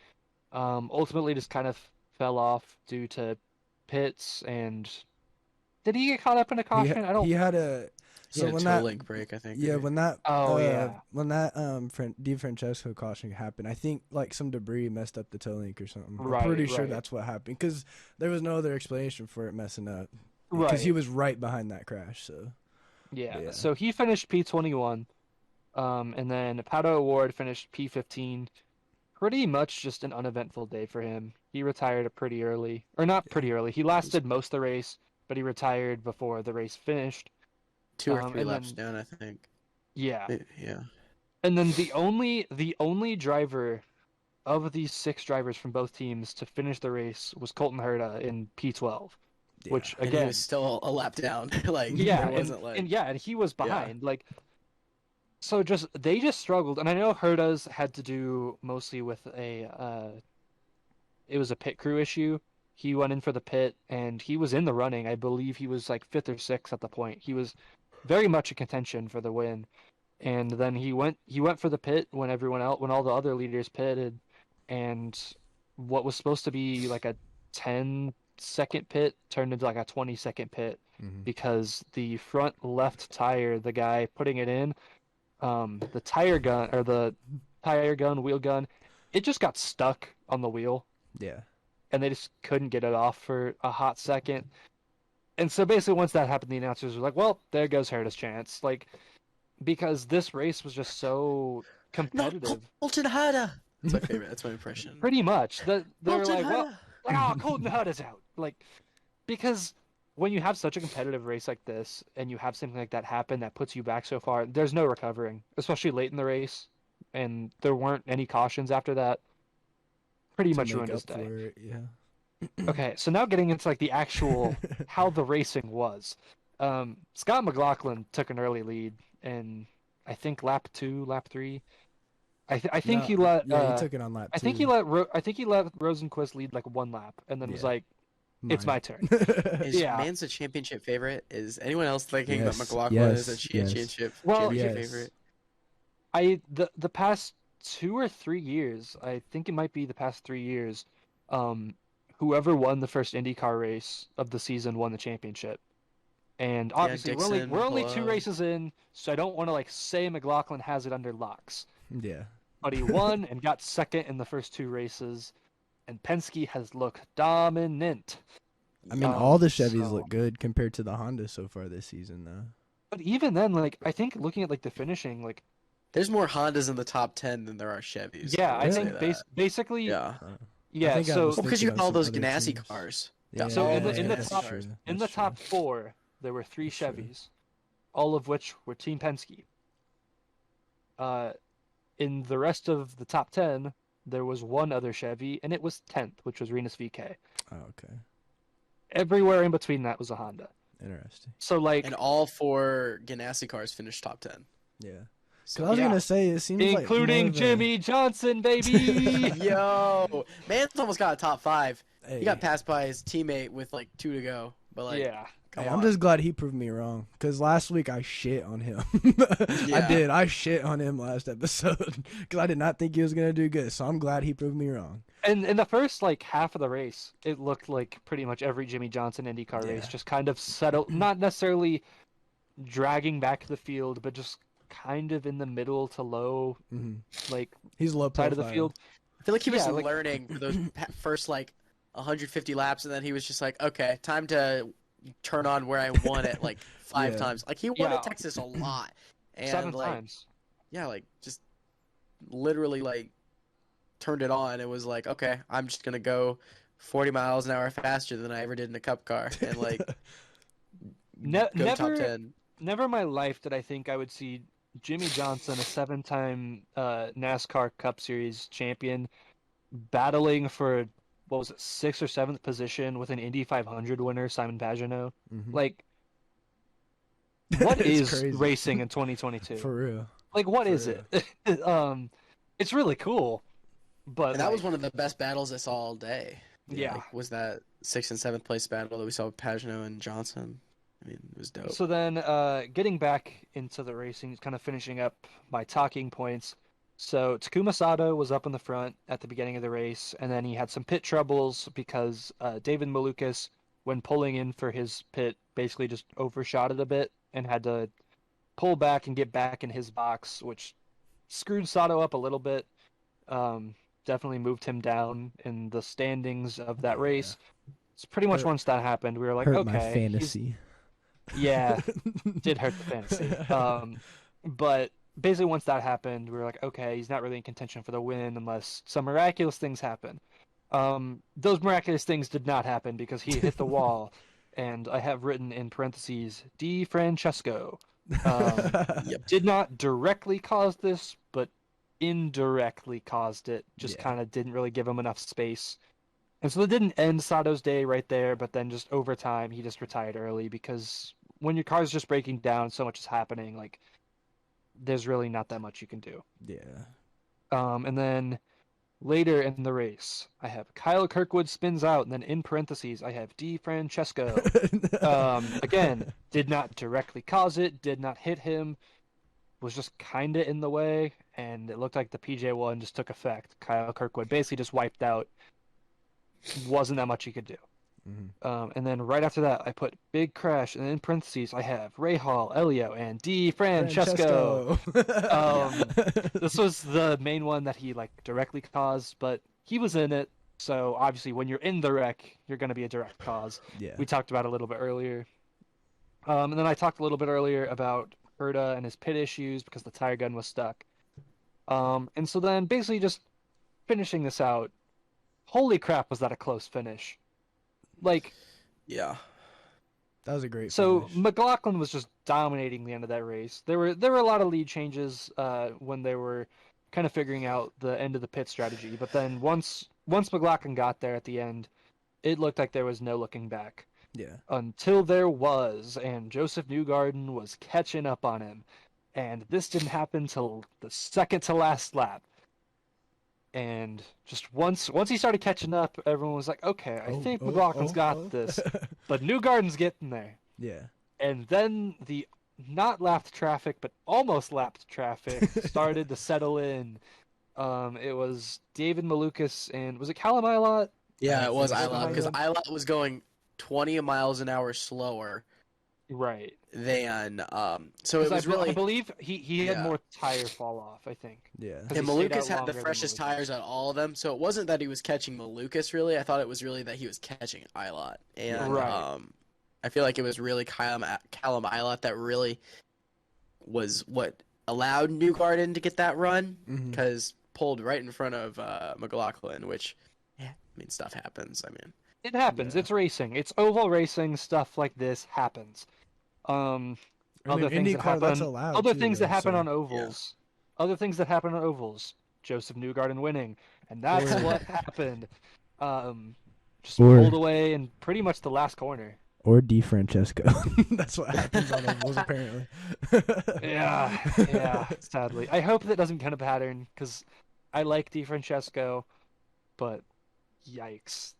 Ultimately just kind of fell off due to pits, and did he get caught up in a caution? He had a toe link break, I think. Yeah, when that Oh, Di Francesco caution happened, I think like some debris messed up the toe link or something. Right, I'm pretty sure right. that's what happened, because there was no other explanation for it messing up. Right. Because he was right behind that crash. So Yeah. So he finished P21, and then Pato O'Ward finished P15. Pretty much just an uneventful day for him. He retired pretty early, or not pretty early. He lasted most of the race, but he retired before the race finished. 2 or 3 laps down, I think. Yeah. Yeah. And then the only driver of these 6 drivers from both teams to finish the race was Colton Herta in P12, which And again he was still a lap down. Like, yeah, there wasn't and he was behind. Like, so they just struggled, and I know Herta's had to do mostly with it was a pit crew issue. He went in for the pit, and he was in the running. I believe he was like 5th or 6th at the point. He was very much a contention for the win, and then he went for the pit when all the other leaders pitted, and what was supposed to be like a 10-second pit turned into like a 20-second pit because the front left tire, the guy putting it in, the tire gun, wheel gun, it just got stuck on the wheel. yeah. And they just couldn't get it off for a hot second. And so basically once that happened, the announcers were like, well, there goes Herta's chance. Like, because this race was just so competitive. Colton Herta! That's my favorite. That's my impression. Pretty much. They were Colton like, well, Herta! Colton Herta's out. Like, because when you have such a competitive race like this, and you have something like that happen that puts you back so far, there's no recovering, especially late in the race. And there weren't any cautions after that. Pretty much ruined his day. Okay, so now getting into like the actual how the racing was. Scott McLaughlin took an early lead in, I think, lap 2, lap 3. I think he let. he took it on lap 2. I think he let Rosenqvist lead like 1 lap, and then was like, "It's my turn." Is Man's a championship favorite? Is anyone else thinking that McLaughlin is a championship favorite? The past 2 or 3 years, I think it might be the past 3 years, whoever won the first IndyCar race of the season won the championship. And obviously we're only 2 races in, so I don't want to like say McLaughlin has it under locks. Yeah. But he won and got second in the first 2 races, and Penske has looked dominant. I mean, all the Chevys look good compared to the Honda so far this season, though. But even then, like, I think looking at like the finishing, like, there's more Hondas in the top 10 than there are Chevys. Yeah, I think basically. Yeah. Yeah. So because you have all those Ganassi cars. Yeah, so in the the top 4, there were 3 Chevys, all of which were Team Penske. In the rest of the top 10, there was 1 other Chevy, and it was 10th, which was Renus VK. Oh, okay. Everywhere in between that was a Honda. Interesting. So like, and all 4 Ganassi cars finished top 10. Yeah. So I was gonna say, it seems including like Jimmy Johnson, baby. Yo, Man's almost got a top 5. Hey. He got passed by his teammate with like 2 to go. But like, Hey, I'm just glad he proved me wrong, because last week I shit on him. Yeah. I did. I shit on him last episode because I did not think he was gonna do good. So I'm glad he proved me wrong. And in the first like half of the race, it looked like pretty much every Jimmy Johnson IndyCar race just kind of settled, not necessarily dragging back the field, but just kind of in the middle to low, like he's low side of the field. I feel like he was learning for those first like 150 laps, and then he was just like, okay, time to turn on where I won it like 5 times. Like he won at Texas a lot, and 7 like, times. Yeah, like just literally like turned it on. It was like, okay, I'm just gonna go 40 miles an hour faster than I ever did in a Cup car, and like go top 10. Never in my life did I think I would see Jimmy Johnson, a 7-time NASCAR Cup Series champion, battling for what was it, 6th or 7th position with an Indy 500 winner, Simon Pagenaud. Mhm. Like, what It's is crazy. racing in 2022? For real. Like, what For is real. it? It's really cool, but And that was like, one of the best battles I saw all day. yeah. Like, was that 6th and 7th place battle that we saw with Pagenaud and Johnson? I mean, it was dope. So then, getting back into the racing, kind of finishing up my talking points. So Takuma Sato was up in the front at the beginning of the race, and then he had some pit troubles because David Malukas, when pulling in for his pit, basically just overshot it a bit and had to pull back and get back in his box, which screwed Sato up a little bit. Definitely moved him down in the standings of that race. It's pretty much once that happened, we were like, Hurt my okay, fantasy. yeah, did hurt the fantasy. But basically once that happened, we were like, okay, he's not really in contention for the win unless some miraculous things happen. Those miraculous things did not happen because he hit the wall, and I have written in parentheses, Di Francesco. Yep. Did not directly cause this, but indirectly caused it. Just Yeah. kind of didn't really give him enough space. And so it didn't end Sato's day right there, but then just over time, he just retired early because when your car's just breaking down, so much is happening, like, there's really not that much you can do. Yeah. And then later in the race, I have Kyle Kirkwood spins out, and then in parentheses, I have Di Francesco. Again, did not directly cause it, did not hit him, was just kind of in the way, and it looked like the PJ1 just took effect. Kyle Kirkwood basically just wiped out. Wasn't that much he could do. Mhm. And then right after that, I put big crash, and in parentheses, I have Ray Hall, Elio, and Di Francesco. This was the main one that he like directly caused, but he was in it. So obviously, when you're in the wreck, you're going to be a direct cause. Yeah. We talked about it a little bit earlier. And then I talked a little bit earlier about Herta and his pit issues because the tire gun was stuck. And so then basically just finishing this out. Holy crap, was that a close finish? Like, Yeah. That was a great so finish. McLaughlin was just dominating the end of that race. There were a lot of lead changes when they were kind of figuring out the end of the pit strategy. But then once McLaughlin got there at the end, it looked like there was no looking back. Yeah. Until there was, and Joseph Newgarden was catching up on him. And this didn't happen till the second to last lap. And just once he started catching up, everyone was like, okay, I think McLaughlin's got this. But Newgarden's getting there. Yeah. And then the not lapped traffic, but almost lapped traffic started to settle in. It was David Malukas and was it Callum Ilott? Yeah, it was think Ilott because so. Ilott was going 20 miles an hour slower Right. than so it 'Cause was really I believe he had Yeah. more tire fall off, I think. Yeah. 'Cause and he stayed out Malukas had longer the than freshest Malukas. tires out of all of them, so it wasn't that he was catching Malukas really. I thought it was really that he was catching Ilott, and Right. I feel like it was really Callum Ilott that really was what allowed Newgarden to get that run Mhm. because pulled right in front of McLaughlin, which I mean stuff happens. I mean It happens. Yeah. It's racing. It's oval racing. Stuff like this happens. Other things that IndyCar, happen. that's allowed. Other too, things that though, happen so- on ovals. Other things that happen on ovals. Joseph Newgarden winning, and that's Or- what happened. Just Or- pulled away in pretty much the last corner. Or Di Francesco. That's what happens on ovals, apparently. Yeah. Sadly, I hope that doesn't kind of pattern because I like Di Francesco, but yikes,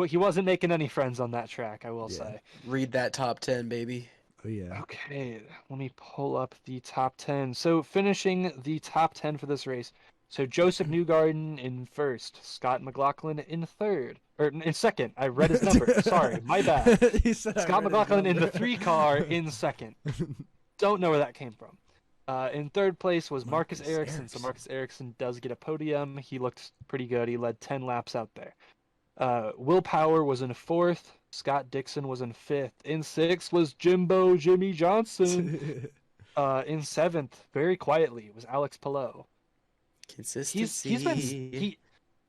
he wasn't making any friends on that track. I will Yeah. say. read that top 10, baby. Oh yeah. Okay, let me pull up the top 10. So finishing the top 10 for this race. So Joseph Newgarden in first, Scott McLaughlin in third, or in second. I read his number. Sorry, my bad. He said I Scott read his McLaughlin in the number. 3 car in second. Don't know where that came from. In third place was Marcus Marcus Ericsson. So Ericsson. Marcus Ericsson does get a podium. He looked pretty good. He led 10 laps out there. Will Power was in fourth. Scott Dixon was in fifth. In sixth was Jimmy Johnson. In seventh, very quietly, was Alex Palou. Consistency.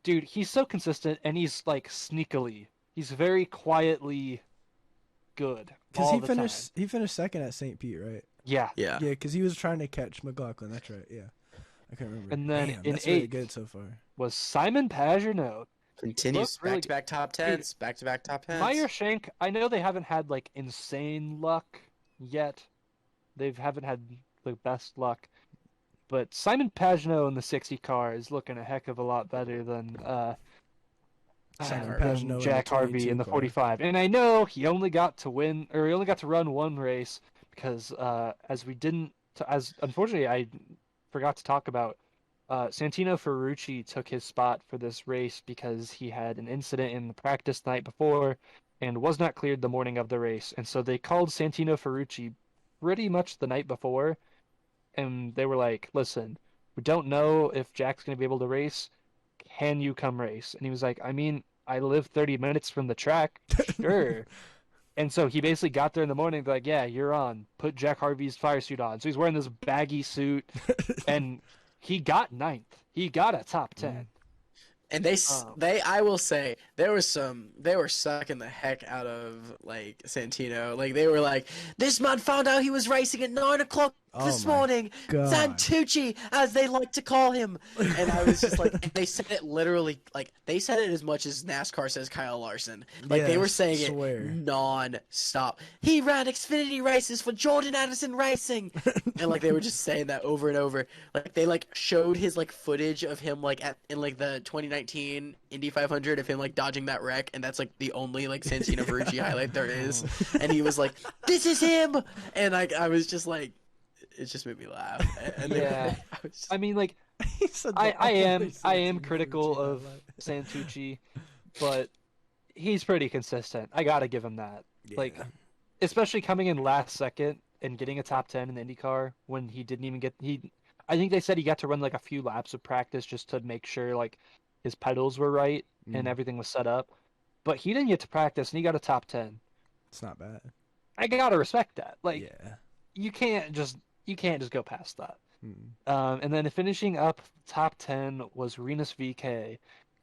He's so consistent, and he's like sneakily. He's very quietly good. Because all he the finished time. he finished second at St. Pete, right? Yeah. Yeah. Yeah, because he was trying to catch McLaughlin. That's right. Yeah, I can't remember. And then Damn, in that's really eighth good so far. was Simon Pagenaud. Continues Look really back-to-back top tens. Back-to-back top tens. Meyer Shank, I know they haven't had like insane luck yet. They haven't had the best luck. But Simon Pagenaud in the 60 car is looking a heck of a lot better than Simon Pagenaud in the Jack Harvey 22 in the car. 45. And I know he only got to run one race because as unfortunately I forgot to talk about, Santino Ferrucci took his spot for this race because he had an incident in the practice night before and was not cleared the morning of the race. And so they called Santino Ferrucci pretty much the night before, and they were like, listen, we don't know if Jack's going to be able to race. Can you come race? And he was like, I mean, I live 30 minutes from the track. Sure. And so he basically got there in the morning, like, yeah, you're on. Put Jack Harvey's fire suit on. So he's wearing this baggy suit, and he got ninth. He got a top 10. And I will say, they were sucking the heck out of, like, Santino. Like, they were like, this man found out he was racing at 9 o'clock this morning. God. Santucci, as they like to call him. And I was just like, and they said it literally, like, they said it as much as NASCAR says Kyle Larson. Like, they were saying it non-stop. He ran Xfinity races for Jordan Addison Racing. And, like, they were just saying that over and over. Like, they, like, showed his, like, footage of him, like, in, like, the 2019 Indy 500 of him, like, dodging that wreck. And that's, like, the only, like, Santino Ferrucci highlight there is. And he was like, this is him! And, like, I was just like, it just made me laugh. And Yeah. I mean, like, I am critical of Santucci, but he's pretty consistent. I gotta give him that. Yeah. Like, especially coming in last second and getting a top 10 in the IndyCar when he didn't even I think they said he got to run like a few laps of practice just to make sure like his pedals were right and everything was set up. But he didn't get to practice and he got a top 10. It's not bad. I gotta respect that. Like, Yeah. you can't just go past that. And then finishing up top 10 was Rinus VK,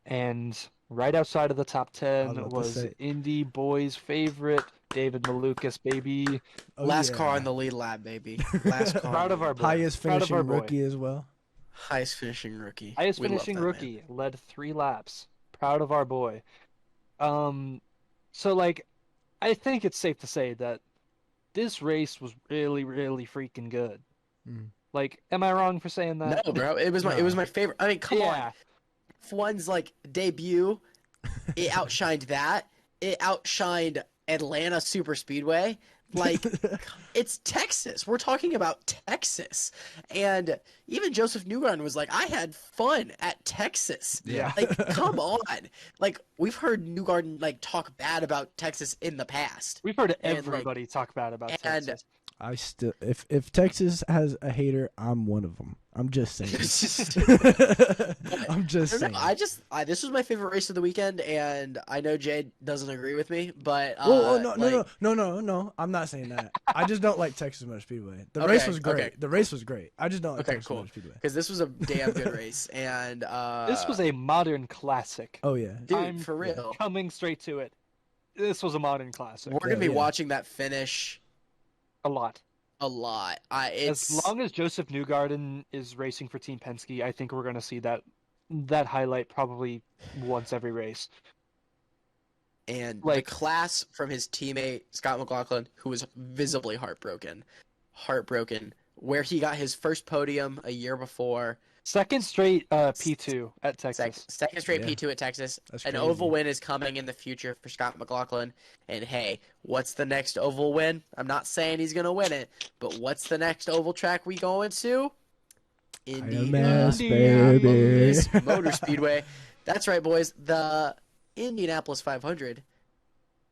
and right outside of the top 10 was Indy Boys' favorite David Malukas, baby. Last car in the lead lap, baby. Last car. Proud of our boy. Highest finishing rookie as well. Highest finishing rookie. Highest finishing rookie. Led 3 laps. Proud of our boy. So like, I think it's safe to say that this race was really, really freaking good. Like, am I wrong for saying that? No, bro. It was my favorite. I mean, come on. F1's like debut, it outshined that. It outshined Atlanta Super Speedway. Like, it's Texas. We're talking about Texas. And even Joseph Newgarden was like, I had fun at Texas. Yeah. Like, come on. Like, we've heard Newgarden, like, talk bad about Texas in the past. We've heard everybody talk bad about Texas. I still, if Texas has a hater, I'm one of them. I'm just saying. I'm just saying. This was my favorite race of the weekend, and I know Jay doesn't agree with me, but no. I'm not saying that. I just don't like Texas Motor Speedway. The race was great. Okay. The race was great. I just don't like Texas Motor Speedway. Because this was a damn good race, and this was a modern classic. Oh yeah, dude, for real. Coming straight to it. This was a modern classic. We're gonna be watching that finish. A lot. As long as Joseph Newgarden is racing for Team Penske, I think we're going to see that highlight probably once every race. And like, the class from his teammate, Scott McLaughlin, who was visibly heartbroken, where he got his first podium a year before. Second straight P2 at Texas. Second straight P2 at Texas. An oval win is coming in the future for Scott McLaughlin. And hey, what's the next oval win? I'm not saying he's going to win it, but what's the next oval track we going to? Indianapolis Motor Speedway. That's right, boys. The Indianapolis 500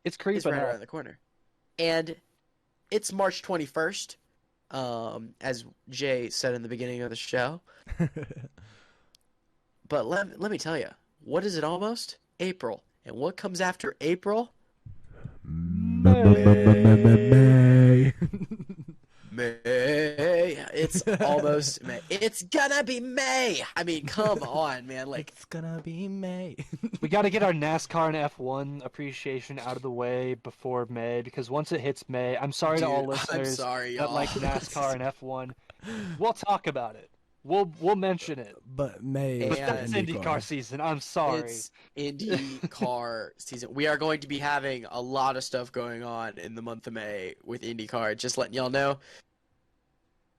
it's creeping is right around the corner. And it's March 21st. As Jay said in the beginning of the show. But let me tell you, what is it almost? April. And what comes after April? May. It's almost May. It's gonna be May. I mean, come on, man. Like, It's gonna be May. We got to get our NASCAR and F1 appreciation out of the way before May, because once it hits May, I'm sorry to all dude, I'm listeners sorry, that y'all. like NASCAR and F1. We'll talk about it. We'll mention it. But May But is that's for IndyCar season. I'm sorry. It's IndyCar season. We are going to be having a lot of stuff going on in the month of May with IndyCar. Just letting y'all know.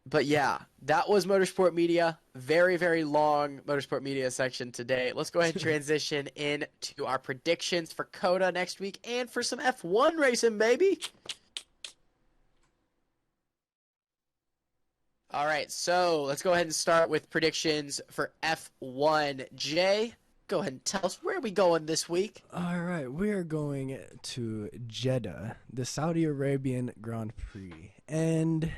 But yeah, that was Motorsport Media. Very, very long Motorsport Media section today. Let's go ahead and transition into our predictions for COTA next week and for some F1 racing, baby. All right, so let's go ahead and start with predictions for F1. Jay, go ahead and tell us where are we going this week. All right, we are going to Jeddah, the Saudi Arabian Grand Prix. And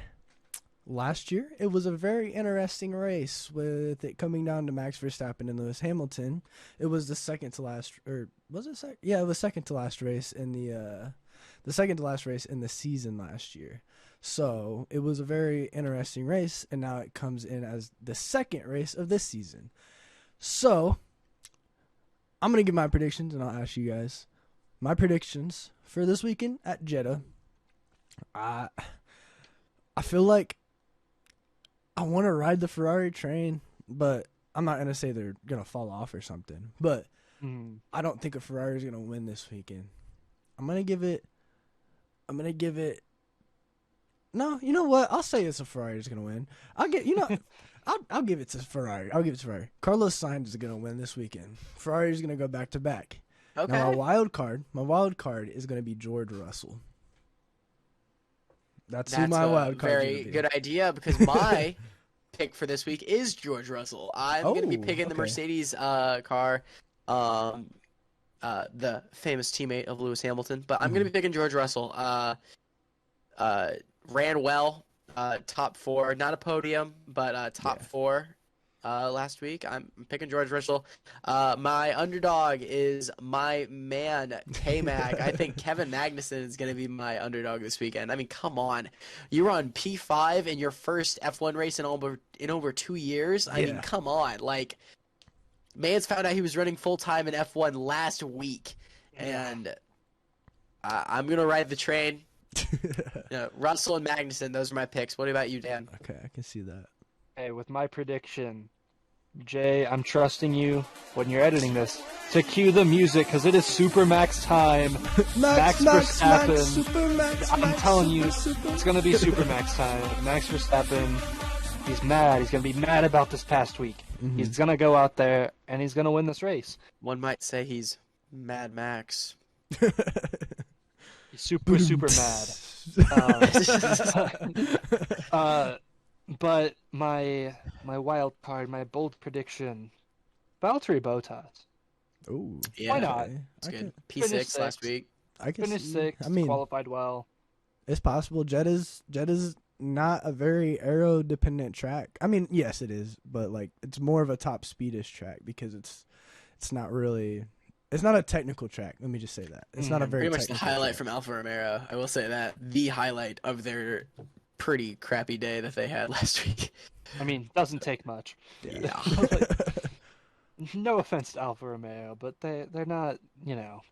last year, it was a very interesting race with it coming down to Max Verstappen and Lewis Hamilton. It was the second to last, or was it second? Yeah, it was second to last race in the second to last race in the season last year. So it was a very interesting race, and now it comes in as the second race of this season. So I'm going to give my predictions, and I'll ask you guys my predictions for this weekend at Jeddah. I feel like I want to ride the Ferrari train, but I'm not going to say they're going to fall off or something. But I don't think a Ferrari is going to win this weekend. I'm going to give it. No, you know what? I'll say it's a Ferrari is going to win. I'll give it to Ferrari. Carlos Sainz is going to win this weekend. Ferrari is going to go back to back. Okay. Now my wild card is going to be George Russell. That's who my wild card is. Very good idea, because my pick for this week is George Russell. I'm going to be picking the Mercedes car, the famous teammate of Lewis Hamilton. But I'm going to be picking George Russell. Ran well, top four, not a podium, but top four last week. I'm picking George Russell. My underdog is my man, K-Mag. I think Kevin Magnussen is going to be my underdog this weekend. I mean, come on. You were on P5 in your first F1 race in over 2 years? I mean, come on. Like, man's found out he was running full-time in F1 last week, and I'm going to ride the train. Russell and Magnussen, those are my picks. What about you, Dan? Okay, I can see that. Hey, with my prediction, Jay, I'm trusting you when you're editing this to cue the music, because it is Super Max time. Max Verstappen. Super Max, I'm telling you, it's going to be Super Max time. Max Verstappen, he's mad. He's going to be mad about this past week. He's going to go out there, and he's going to win this race. One might say he's Mad Max. He's super mad. But my wild card, my bold prediction, Valtteri Bottas. Ooh, Yeah, why not? It's good. Finished P6 last week. I can Finished see. sixth, I mean, qualified well. it's possible. Jeddah's not a very aero dependent track. I mean, yes, it is, but like it's more of a top speedish track because it's not really. It's not a technical track. Let me just say that. It's not a very Pretty much the technical highlight track. from Alfa Romeo. I will say that. The highlight of their pretty crappy day that they had last week. I mean, doesn't take much. Yeah. No offense to Alfa Romeo, but they're not,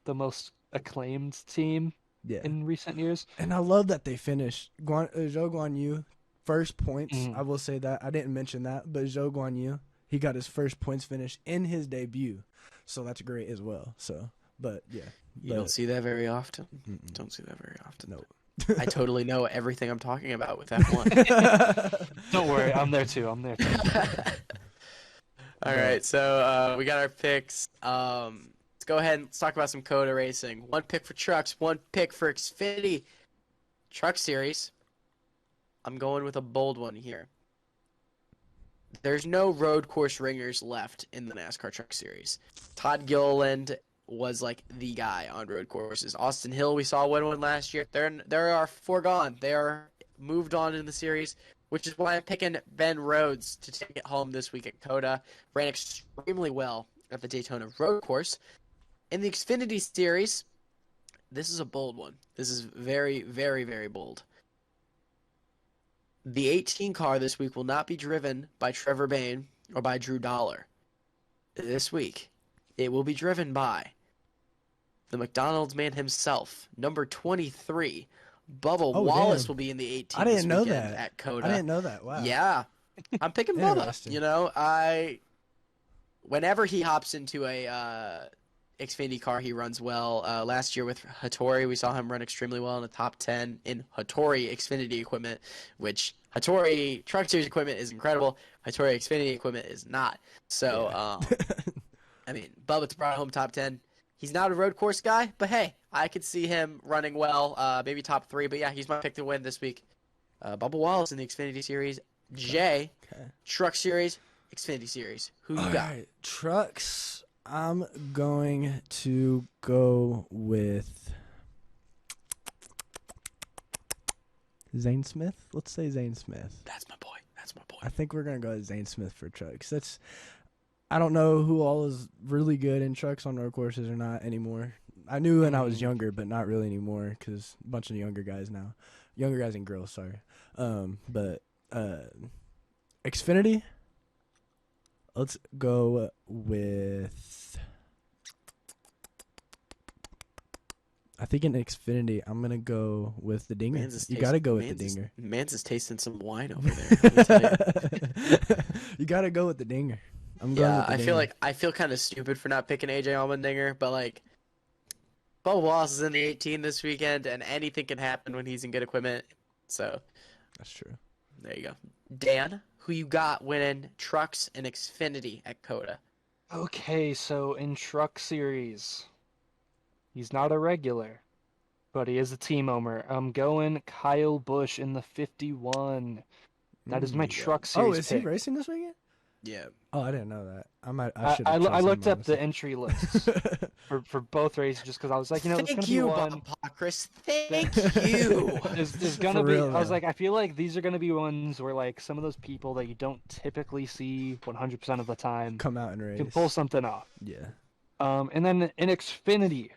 the most acclaimed team Yeah. in recent years. And I love that they finished. Zhou Guanyu, first points. Mhm. I will say that. I didn't mention that, but Zhou Guanyu, he got his first points finish in his debut. So that's great as well. So, but yeah. You don't see that very often. Mm-mm. Don't see that very often. Nope. I totally know everything I'm talking about with F1. Don't worry, I'm there too. All right, so we got our picks. Let's go ahead and let's talk about some COTA racing. One pick for trucks, one pick for Xfinity Truck Series. I'm going with a bold one here. There's no road course ringers left in the NASCAR Truck Series. Todd Gilliland was like the guy on road courses. Austin Hill, we saw win one last year. They are foregone. They are moved on in the series, which is why I'm picking Ben Rhodes to take it home this week at COTA. Ran extremely well at the Daytona road course. In the Xfinity Series, this is a bold one. This is very, very, very bold. The 18 car this week will not be driven by Trevor Bayne or by Drew Dollar. This week, it will be driven by the McDonald's man himself, number 23. Bubba Wallace will be in the 18 I didn't this know weekend that. at Coda. I didn't know that. Wow. Yeah. I'm picking Bubba. Interesting. You know, whenever he hops into a Xfinity car, he runs well. Last year with Hattori, we saw him run extremely well in the top 10 in Hattori Xfinity equipment, which Hattori Truck Series equipment is incredible. Hattori Xfinity equipment is not. So, I mean, Bubba's brought home top 10. He's not a road course guy, but hey, I could see him running well, maybe top 3. But yeah, he's my pick to win this week. Bubba Wallace in the Xfinity Series. Jay, Truck Series, Xfinity Series. Who you got? All right, trucks. I'm going to go with Zane Smith. Let's say Zane Smith. That's my boy. That's my boy. I think we're going to go with Zane Smith for trucks. I don't know who all is really good in trucks on road courses or not anymore. I knew when I was younger, but not really anymore because a bunch of younger guys now. Younger guys and girls, sorry. But Xfinity, let's go with... I think in Xfinity, I'm going to go with the Dinger. You got to go with the Dinger. Mans is tasting some wine over there. Let me tell you. You got to go with the Dinger. I'm going with the Dinger. I feel kind of stupid for not picking AJ Allmendinger, but like Bubba Wallace is in the 18 this weekend, and anything can happen when he's in good equipment. So that's true. There you go. Dan, who you got winning trucks and Xfinity at Coda? Okay, so in Truck Series, he's not a regular, but he is a team owner. I'm going Kyle Busch in the 51. That is my Truck Series. Oh, is he racing this weekend? Yeah. Oh, I didn't know that. I looked up the entry lists for both races just because I was like, there's gonna be one. Chris. Thank you. There's gonna be. I was like, I feel like these are gonna be ones where like some of those people that you don't typically see 100% of the time come out and race, can pull something off. Yeah. And then in Xfinity,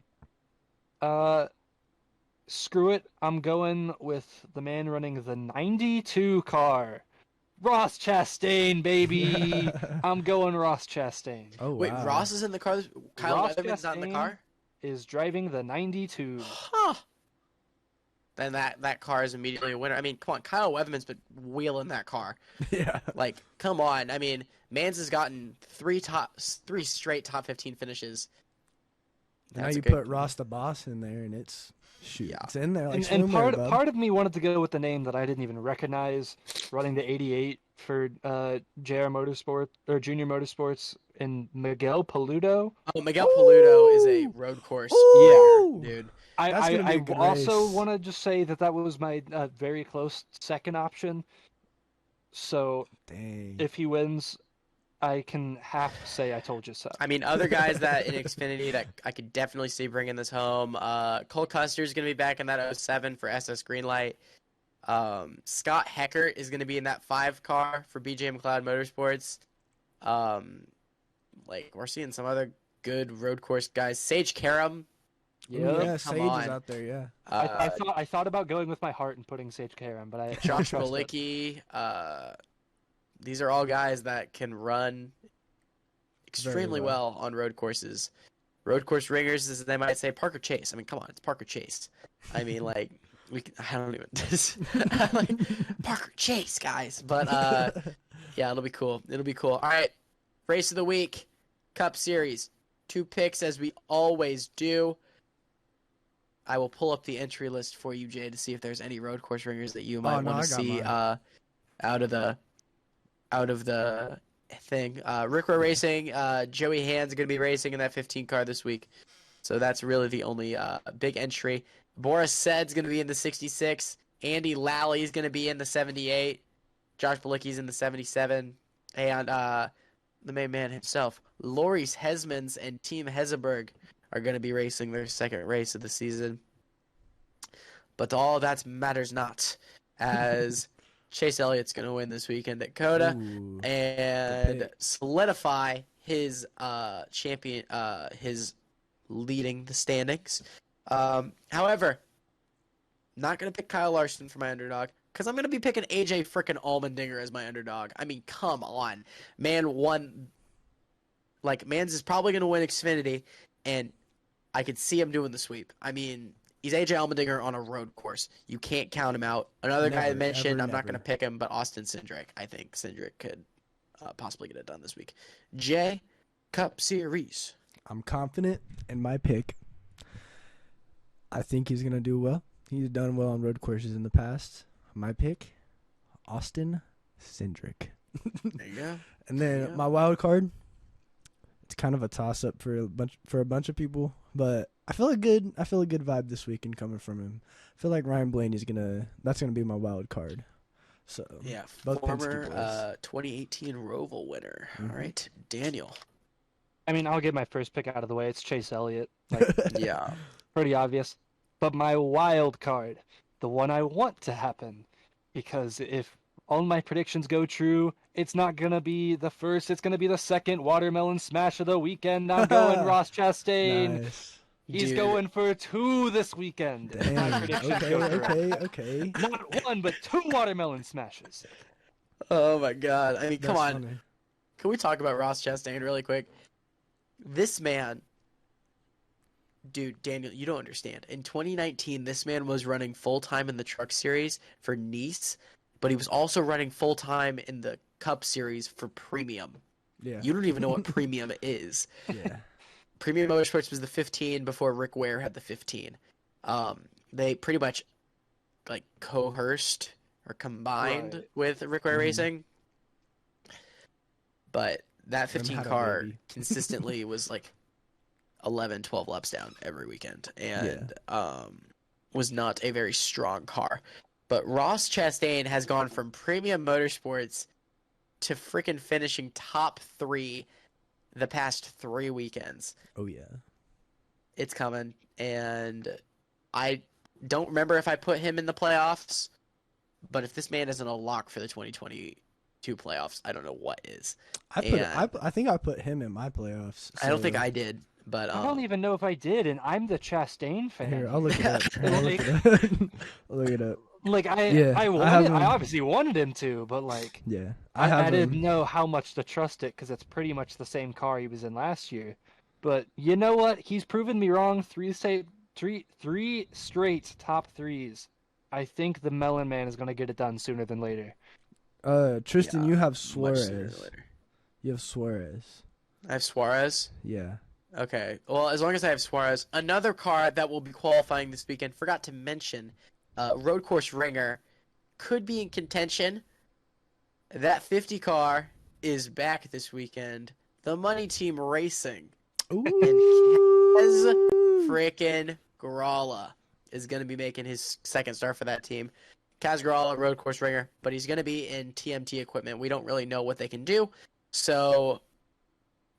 screw it. I'm going with the man running the 92 car. Ross Chastain, baby. I'm going Ross Chastain. Oh, wow. Wait, Ross is in the car? Kyle Weatherman's not in the car? Is driving the 92. Huh. Then that car is immediately a winner. I mean, come on. Kyle Weatherman's been wheeling that car. Yeah. Like, come on. I mean, Mans has gotten three straight top 15 finishes. Now you put Ross the Boss in there, and it's... Shoot, yeah. It's in there. Like and part of me wanted to go with the name that I didn't even recognize, running the 88 for JR Motorsport or Junior Motorsports, and Miguel Paludo. Oh, Miguel Paludo is a road course. Ooh. Yeah, dude. I also want to just say that was my very close second option. So if he wins, I can half say I told you so. I mean, other guys that in Xfinity that I could definitely see bringing this home. Cole Custer's going to be back in that 07 for SS Greenlight. Scott Heckert is going to be in that 5 car for BJ McLeod Motorsports. We're seeing some other good road course guys. Sage Karam. Yeah, Sage is out there, yeah. I thought about going with my heart and putting Sage Karam, but I Josh Malicki. These are all guys that can run extremely well on road courses. Road course ringers, as they might say, Parker Chase. I mean, come on, it's Parker Chase. I mean, I don't even Parker Chase, guys. But yeah, it'll be cool. It'll be cool. All right, race of the week, Cup Series, 2 picks as we always do. I will pull up the entry list for you, Jay, to see if there's any road course ringers that you might want to see out of the thing. Rick Rowe Racing, Joey Hand's going to be racing in that 15 car this week. So that's really the only big entry. Boris Said's going to be in the 66. Andy Lally's going to be in the 78. Josh Balicki's in the 77. And the main man himself, Loris Hesmans and Team Hezeberg are going to be racing their second race of the season. But all of that matters not, as Chase Elliott's going to win this weekend at Coda and solidify his his leading the standings. However, not going to pick Kyle Larson for my underdog. Because I'm going to be picking AJ frickin' Allmendinger as my underdog. I mean, come on. Man won. Like, Mans is probably going to win Xfinity, and I could see him doing the sweep. I mean, he's AJ Allmendinger on a road course. You can't count him out. Another guy I mentioned, I'm not going to pick him, but Austin Cindric. I think Cindric could possibly get it done this week. J, Cup Series. I'm confident in my pick. I think he's going to do well. He's done well on road courses in the past. My pick, Austin Cindric. There you go. And then my wild card, it's kind of a toss up for a bunch of people, but I feel a good vibe this weekend coming from him. I feel like Ryan Blaney's that's gonna be my wild card. So yeah, both former 2018 Roval winner. Mm-hmm. All right, Daniel. I mean, I'll get my first pick out of the way. It's Chase Elliott. Like, Yeah. pretty obvious. But my wild card, the one I want to happen, because if all my predictions go true, it's not going to be the first, it's going to be the second watermelon smash of the weekend. I'm going Ross Chastain. Nice. He's Dude. going for 2 this weekend. if my Damn. predictions go through. Okay. Not 1, but 2 watermelon smashes. Oh my God. I mean, come That's on. funny. Can we talk about Ross Chastain really quick? This man, dude, Daniel, you don't understand. In 2019, this man was running full-time in the Truck Series for Nice, but he was also running full-time in the Cup Series for Premium. Yeah. You don't even know what Premium is. Yeah. Premium Motorsports was the 15 before Rick Ware had the 15. They pretty much like coerced or combined Right. with Rick Ware Mhm. Racing. But that 15 had a car baby. consistently was like 11, 12 laps down every weekend and was not a very strong car. But Ross Chastain has gone from Premium Motorsports to freaking finishing top 3 the past 3 weekends. Oh yeah. It's coming, and I don't remember if I put him in the playoffs, but if this man isn't a lock for the 2022 playoffs, I don't know what is. I think I put him in my playoffs. I don't think so- I did, but I don't even know if I did, and I'm the Chastain fan. Here, I'll look it up. I'll look it up. Like I have him. I obviously wanted him to, but like Yeah. I didn't know how much to trust it because it's pretty much the same car he was in last year. But you know what? He's proven me wrong. 3 straight top 3s. I think the Melon Man is going to get it done sooner than later. Tristan, Yeah, you have much sooner than Suarez. later. You have Suarez. I have Suarez. Yeah. Okay, well, as long as I have Suarez. Another car that will be qualifying this weekend, forgot to mention, Road Course Ringer, could be in contention. That 50 car is back this weekend. The Money Team Racing. Ooh. Kaz frickin' Gralla is going to be making his second start for that team. Kaz Gralla, Road Course Ringer, but he's going to be in TMT equipment. We don't really know what they can do. So,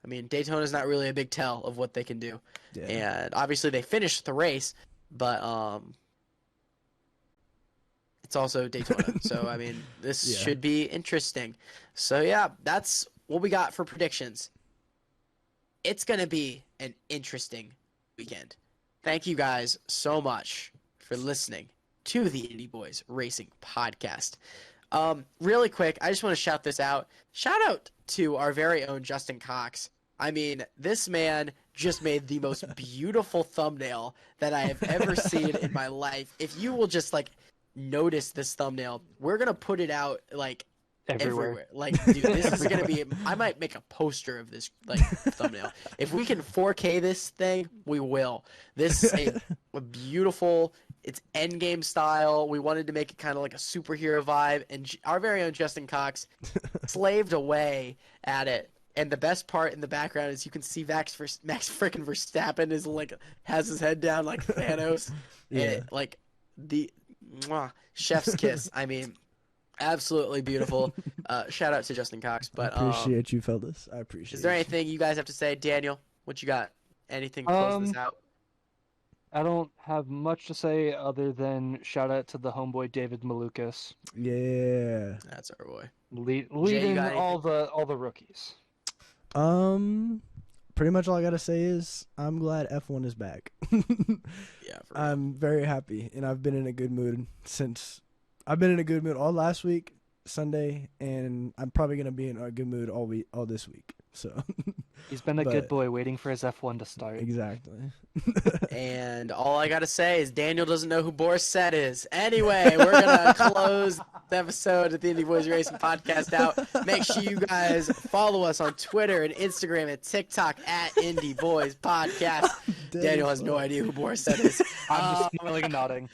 I mean, Daytona's not really a big tell of what they can do. Yeah. And obviously they finished the race, but it's also Daytona. So, I mean, this Yeah. should be interesting. So, yeah, that's what we got for predictions. It's going to be an interesting weekend. Thank you guys so much for listening to the Indy Boys Racing Podcast. Really quick, I just want to shout this out. Shout out to our very own Justin Cox. I mean, this man just made the most beautiful thumbnail that I have ever seen in my life. If you will just like notice this thumbnail, we're gonna put it out like everywhere. Like, dude, this is gonna be. I might make a poster of this like thumbnail. If we can 4K this thing, we will. This is a beautiful. It's endgame style. We wanted to make it kind of like a superhero vibe, and our very own Justin Cox slaved away at it. And the best part in the background is you can see Max freaking Verstappen is like has his head down like Thanos, Yeah. and it, like the chef's kiss. I mean, absolutely beautiful. Shout out to Justin Cox. But I appreciate you, fellas. I appreciate is there you. anything you guys have to say, Daniel? What you got? Anything to close this out? I don't have much to say other than shout out to the homeboy David Malukas, Yeah. That's our boy. Um, leading got all the rookies. Pretty much all I gotta say is I'm glad F1 is back. Yeah, for real. I'm very happy, and I've been in a good mood since I've been in a good mood all last week, Sunday, and I'm probably gonna be in a good mood all this week. So He's been a good boy waiting for his F1 to start. Exactly. And all I gotta say is Daniel doesn't know who Boris Said is. Anyway, we're gonna close the episode of the Indy Boys Racing Podcast out. Make sure you guys follow us on Twitter and Instagram and TikTok at Indy Boys Podcast. Daniel has no idea who Boris Said is. I'm just smiling and nodding.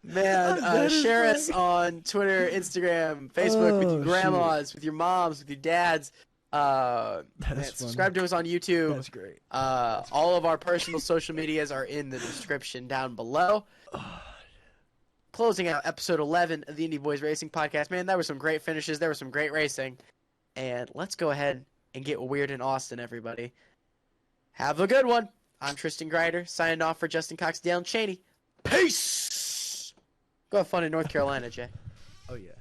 Man, share us on Twitter, Instagram, Facebook with your grandmas, with your moms, with your dads. Subscribe to us on YouTube. That's great. All of our personal social medias are in the description down below. Closing out episode 11 of the Indy Boys Racing Podcast. Man, there were some great finishes. There was some great racing. And let's go ahead and get weird in Austin, everybody. Have a good one. I'm Tristan Grider, signing off for Justin Cox, Dale Chaney. Peace! Go have fun in North Carolina, Jay. Oh, yeah.